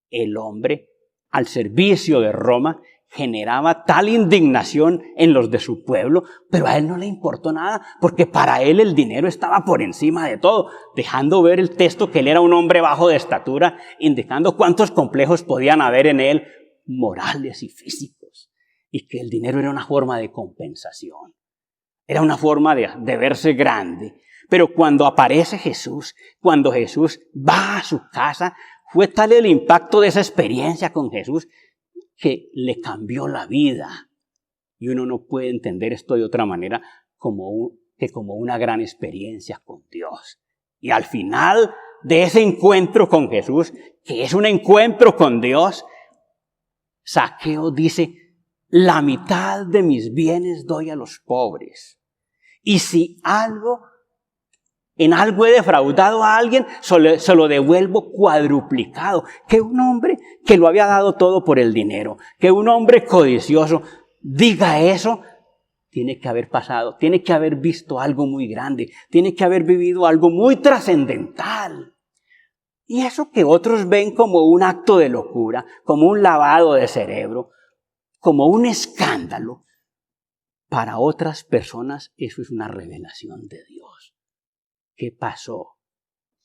el hombre, al servicio de Roma, generaba tal indignación en los de su pueblo, pero a él no le importó nada, porque para él el dinero estaba por encima de todo, dejando ver el texto que él era un hombre bajo de estatura, indicando cuántos complejos podían haber en él, morales y físicos, y que el dinero era una forma de compensación, era una forma de verse grande. Pero cuando aparece Jesús, cuando Jesús va a su casa, fue tal el impacto de esa experiencia con Jesús que le cambió la vida. Y uno no puede entender esto de otra manera que como una gran experiencia con Dios. Y al final de ese encuentro con Jesús, que es un encuentro con Dios, Zaqueo dice, la mitad de mis bienes doy a los pobres. Y si en algo he defraudado a alguien, se lo devuelvo cuadruplicado. Que un hombre que lo había dado todo por el dinero, que un hombre codicioso diga eso, tiene que haber pasado, tiene que haber visto algo muy grande, tiene que haber vivido algo muy trascendental. Y eso que otros ven como un acto de locura, como un lavado de cerebro, como un escándalo, para otras personas eso es una revelación de Dios. ¿Qué pasó?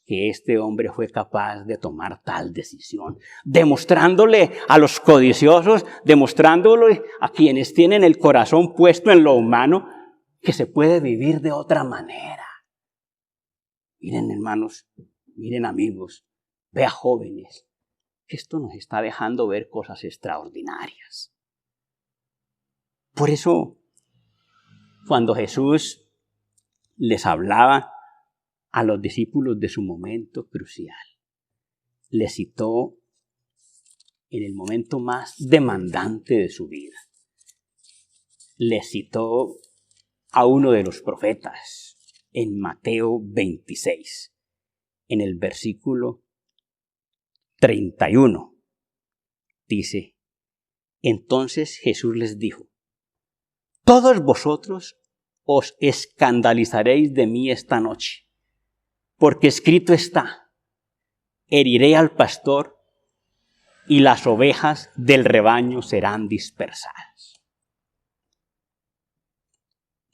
Que este hombre fue capaz de tomar tal decisión, demostrándole a los codiciosos, demostrándole a quienes tienen el corazón puesto en lo humano, que se puede vivir de otra manera. Miren, hermanos, miren, amigos, vea, jóvenes, que esto nos está dejando ver cosas extraordinarias. Por eso, cuando Jesús les hablaba a los discípulos de su momento crucial, les citó en el momento más demandante de su vida. Les citó a uno de los profetas en Mateo 26, en el versículo 31. Dice, entonces Jesús les dijo, todos vosotros os escandalizaréis de mí esta noche, porque escrito está, heriré al pastor y las ovejas del rebaño serán dispersadas.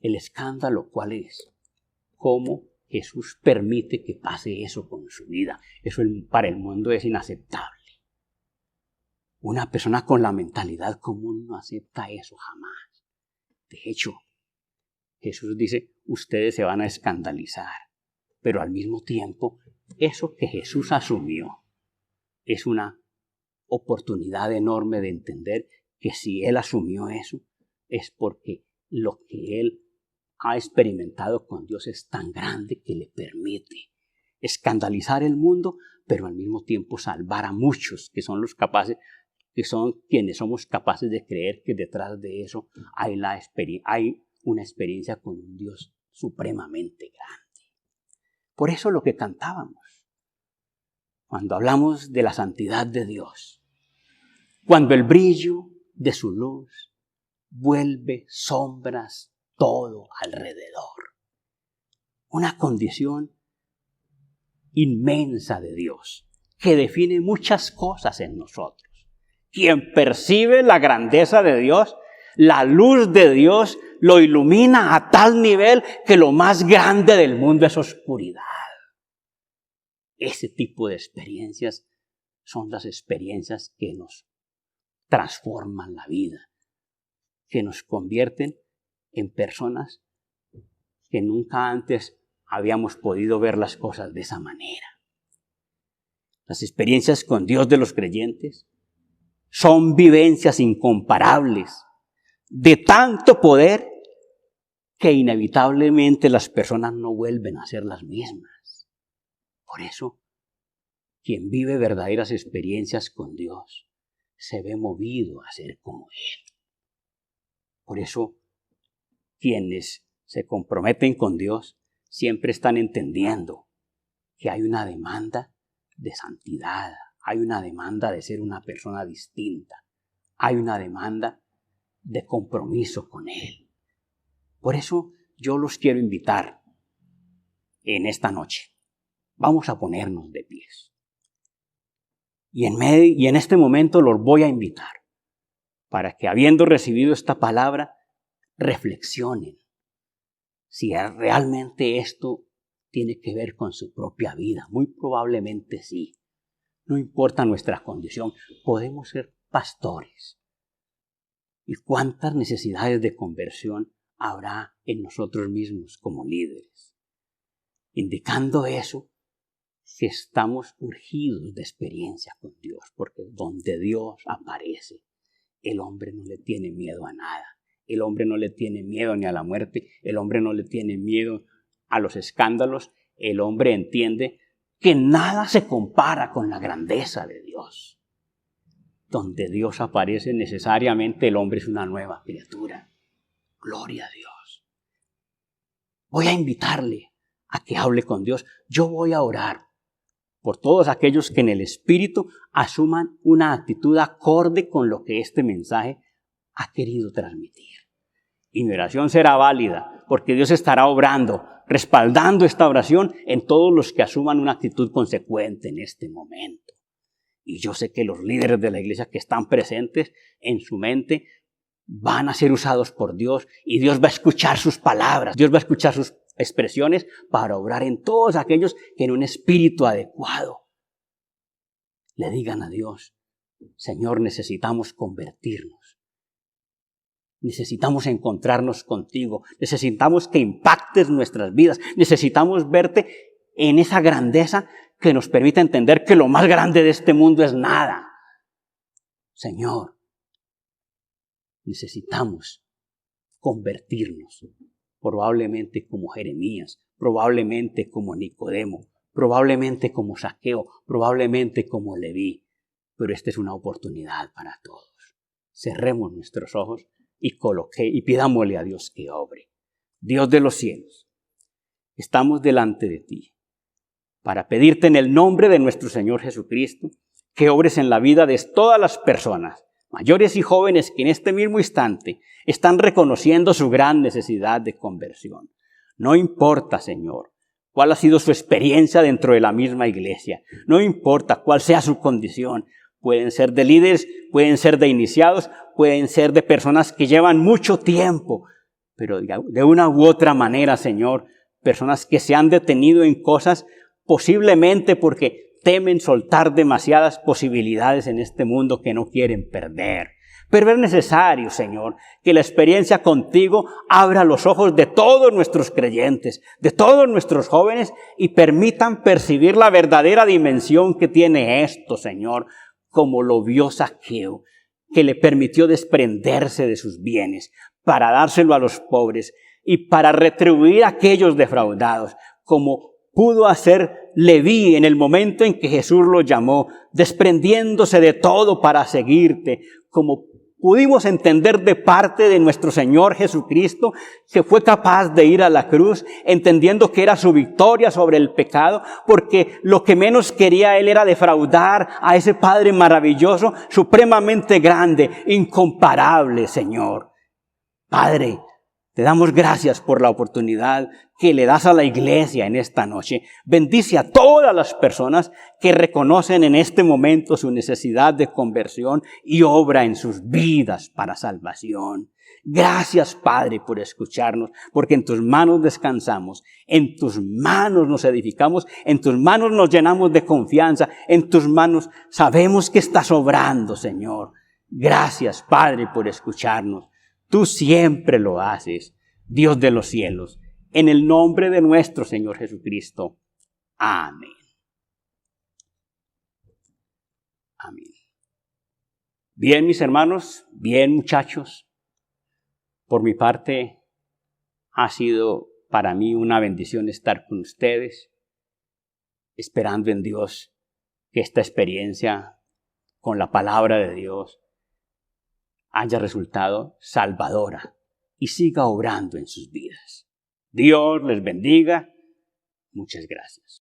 El escándalo, ¿cuál es? ¿Cómo Jesús permite que pase eso con su vida? Eso para el mundo es inaceptable. Una persona con la mentalidad común no acepta eso jamás. De hecho, Jesús dice, ustedes se van a escandalizar. Pero al mismo tiempo, eso que Jesús asumió es una oportunidad enorme de entender que si Él asumió eso, es porque lo que Él ha experimentado con Dios es tan grande que le permite escandalizar el mundo, pero al mismo tiempo salvar a muchos que son los capaces, que son quienes somos capaces de creer que detrás de eso hay una experiencia con un Dios supremamente grande. Por eso lo que cantábamos, cuando hablamos de la santidad de Dios, cuando el brillo de su luz vuelve sombras todo alrededor. Una condición inmensa de Dios que define muchas cosas en nosotros. Quien percibe la grandeza de Dios, la luz de Dios lo ilumina a tal nivel que lo más grande del mundo es oscuridad. Ese tipo de experiencias son las experiencias que nos transforman la vida, que nos convierten en personas que nunca antes habíamos podido ver las cosas de esa manera. Las experiencias con Dios de los creyentes son vivencias incomparables, de tanto poder que inevitablemente las personas no vuelven a ser las mismas. Por eso, quien vive verdaderas experiencias con Dios se ve movido a ser como Él. Por eso, quienes se comprometen con Dios siempre están entendiendo que hay una demanda de santidad, hay una demanda de ser una persona distinta, hay una demanda de compromiso con Él. Por eso yo los quiero invitar en esta noche. Vamos a ponernos de pies. Y en este momento los voy a invitar para que, habiendo recibido esta palabra, reflexionen si realmente esto tiene que ver con su propia vida. Muy probablemente sí. No importa nuestra condición, podemos ser pastores. ¿Y cuántas necesidades de conversión habrá en nosotros mismos como líderes? Indicando eso, que estamos urgidos de experiencia con Dios, porque donde Dios aparece, el hombre no le tiene miedo a nada. El hombre no le tiene miedo ni a la muerte. El hombre no le tiene miedo a los escándalos. El hombre entiende que nada se compara con la grandeza de Dios. Donde Dios aparece, necesariamente el hombre es una nueva criatura. Gloria a Dios. Voy a invitarle a que hable con Dios. Yo voy a orar por todos aquellos que en el Espíritu asuman una actitud acorde con lo que este mensaje ha querido transmitir. Y mi oración será válida, porque Dios estará obrando, respaldando esta oración en todos los que asuman una actitud consecuente en este momento. Y yo sé que los líderes de la iglesia que están presentes en su mente van a ser usados por Dios, y Dios va a escuchar sus palabras, Dios va a escuchar sus expresiones para obrar en todos aquellos que en un espíritu adecuado le digan a Dios: Señor, necesitamos convertirnos. Necesitamos encontrarnos contigo. Necesitamos que impactes nuestras vidas. Necesitamos verte en esa grandeza que nos permite entender que lo más grande de este mundo es nada. Señor, necesitamos convertirnos, probablemente como Jeremías, probablemente como Nicodemo, probablemente como Zaqueo, probablemente como Leví. Pero esta es una oportunidad para todos. Cerremos nuestros ojos y pidámosle a Dios que obre. Dios de los cielos, estamos delante de ti para pedirte en el nombre de nuestro Señor Jesucristo que obres en la vida de todas las personas, mayores y jóvenes, que en este mismo instante están reconociendo su gran necesidad de conversión. No importa, Señor, cuál ha sido su experiencia dentro de la misma iglesia. No importa cuál sea su condición. Pueden ser de líderes, pueden ser de iniciados, pueden ser de personas que llevan mucho tiempo. pero de una u otra manera, Señor, personas que se han detenido en cosas posiblemente porque temen soltar demasiadas posibilidades en este mundo que no quieren perder. Pero es necesario, Señor, que la experiencia contigo abra los ojos de todos nuestros creyentes, de todos nuestros jóvenes, y permitan percibir la verdadera dimensión que tiene esto, Señor, como lo vio Zaqueo, que le permitió desprenderse de sus bienes para dárselo a los pobres y para retribuir a aquellos defraudados, como pudo hacer Leví en el momento en que Jesús lo llamó, desprendiéndose de todo para seguirte, como pudimos entender de parte de nuestro Señor Jesucristo, que fue capaz de ir a la cruz, entendiendo que era su victoria sobre el pecado, porque lo que menos quería Él era defraudar a ese Padre maravilloso, supremamente grande, incomparable, Señor. Padre, te damos gracias por la oportunidad que le das a la iglesia en esta noche. Bendice a todas las personas que reconocen en este momento su necesidad de conversión y obra en sus vidas para salvación. Gracias, Padre, por escucharnos, porque en tus manos descansamos, en tus manos nos edificamos, en tus manos nos llenamos de confianza, en tus manos sabemos que estás obrando, Señor. Gracias, Padre, por escucharnos. Tú siempre lo haces, Dios de los cielos, en el nombre de nuestro Señor Jesucristo. Amén. Amén. Bien, mis hermanos, bien, muchachos. Por mi parte, ha sido para mí una bendición estar con ustedes, esperando en Dios que esta experiencia con la palabra de Dios haya resultado salvadora y siga obrando en sus vidas. Dios les bendiga. Muchas gracias.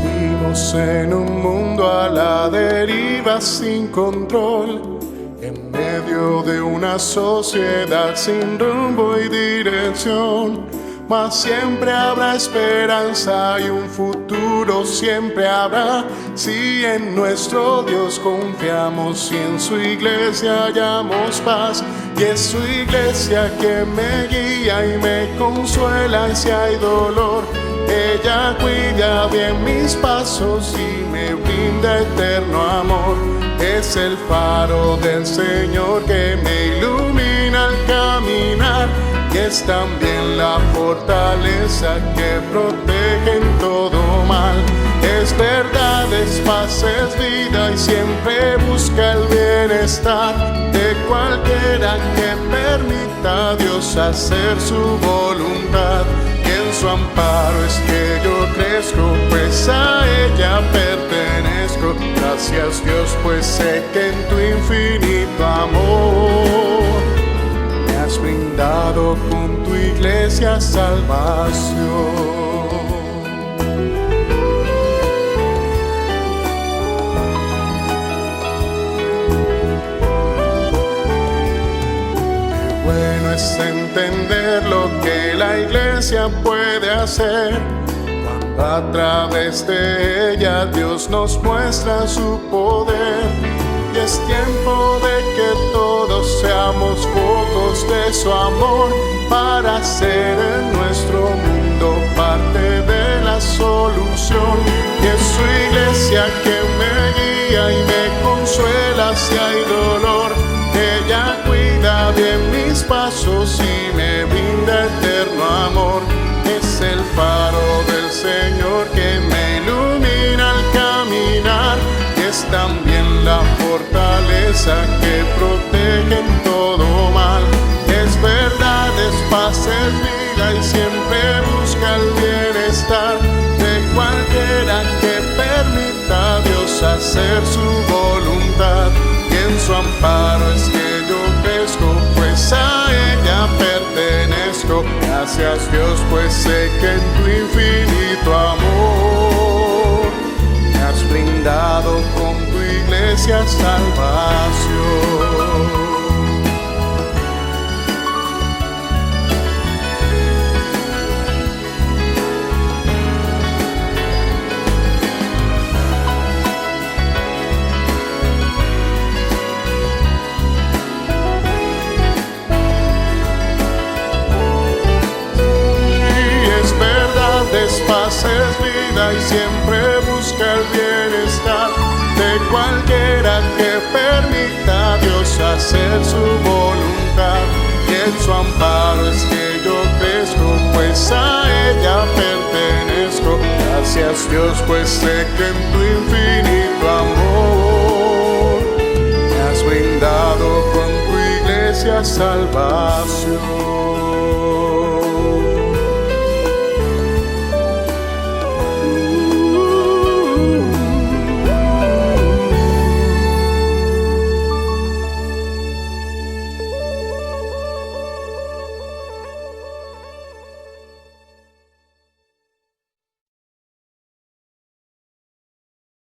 Vivimos en un mundo a la deriva sin control, en medio de una sociedad sin rumbo y dirección. Mas siempre habrá esperanza y un futuro siempre habrá, si en nuestro Dios confiamos y en su iglesia hallamos paz. Y es su iglesia que me guía y me consuela y si hay dolor, ella cuida bien mis pasos y me brinda eterno amor. Es el faro del Señor que me ilumina al caminar, y es también la fortaleza que protege en todo mal. Es verdad, es paz, es vida y siempre busca el bienestar de cualquiera que permita a Dios hacer su voluntad. Y en su amparo es que yo crezco, pues a ella pertenezco. Gracias, Dios, pues sé que en tu infinito amor me has brindado con tu iglesia salvación. Qué bueno es entender lo que la iglesia puede hacer, cuando a través de ella Dios nos muestra su poder. Y es tiempo de que todos seamos focos de su amor, para ser en nuestro mundo parte de la solución. Y es su iglesia que me guía y me consuela si hay dolor. Ella cuida bien mis pasos y me brinda eterno amor. Es el faro del Señor que me ilumina al caminar, y es también la fortaleza que protege en todo mal. Es verdad, es paz, es vida y siempre busca el bienestar de cualquiera que permita a Dios hacer su voluntad. Y en su amparo es que yo crezco, pues a ella pertenezco. Gracias, Dios, pues sé que en tu infinito amor me has brindado con tu iglesia salvación. haces vida y siempre busca el bienestar de cualquiera que permita a Dios hacer su voluntad. Y en su amparo es que yo crezco, pues a ella pertenezco. Gracias Dios, pues sé que en tu infinito amor me has brindado con tu iglesia salvación.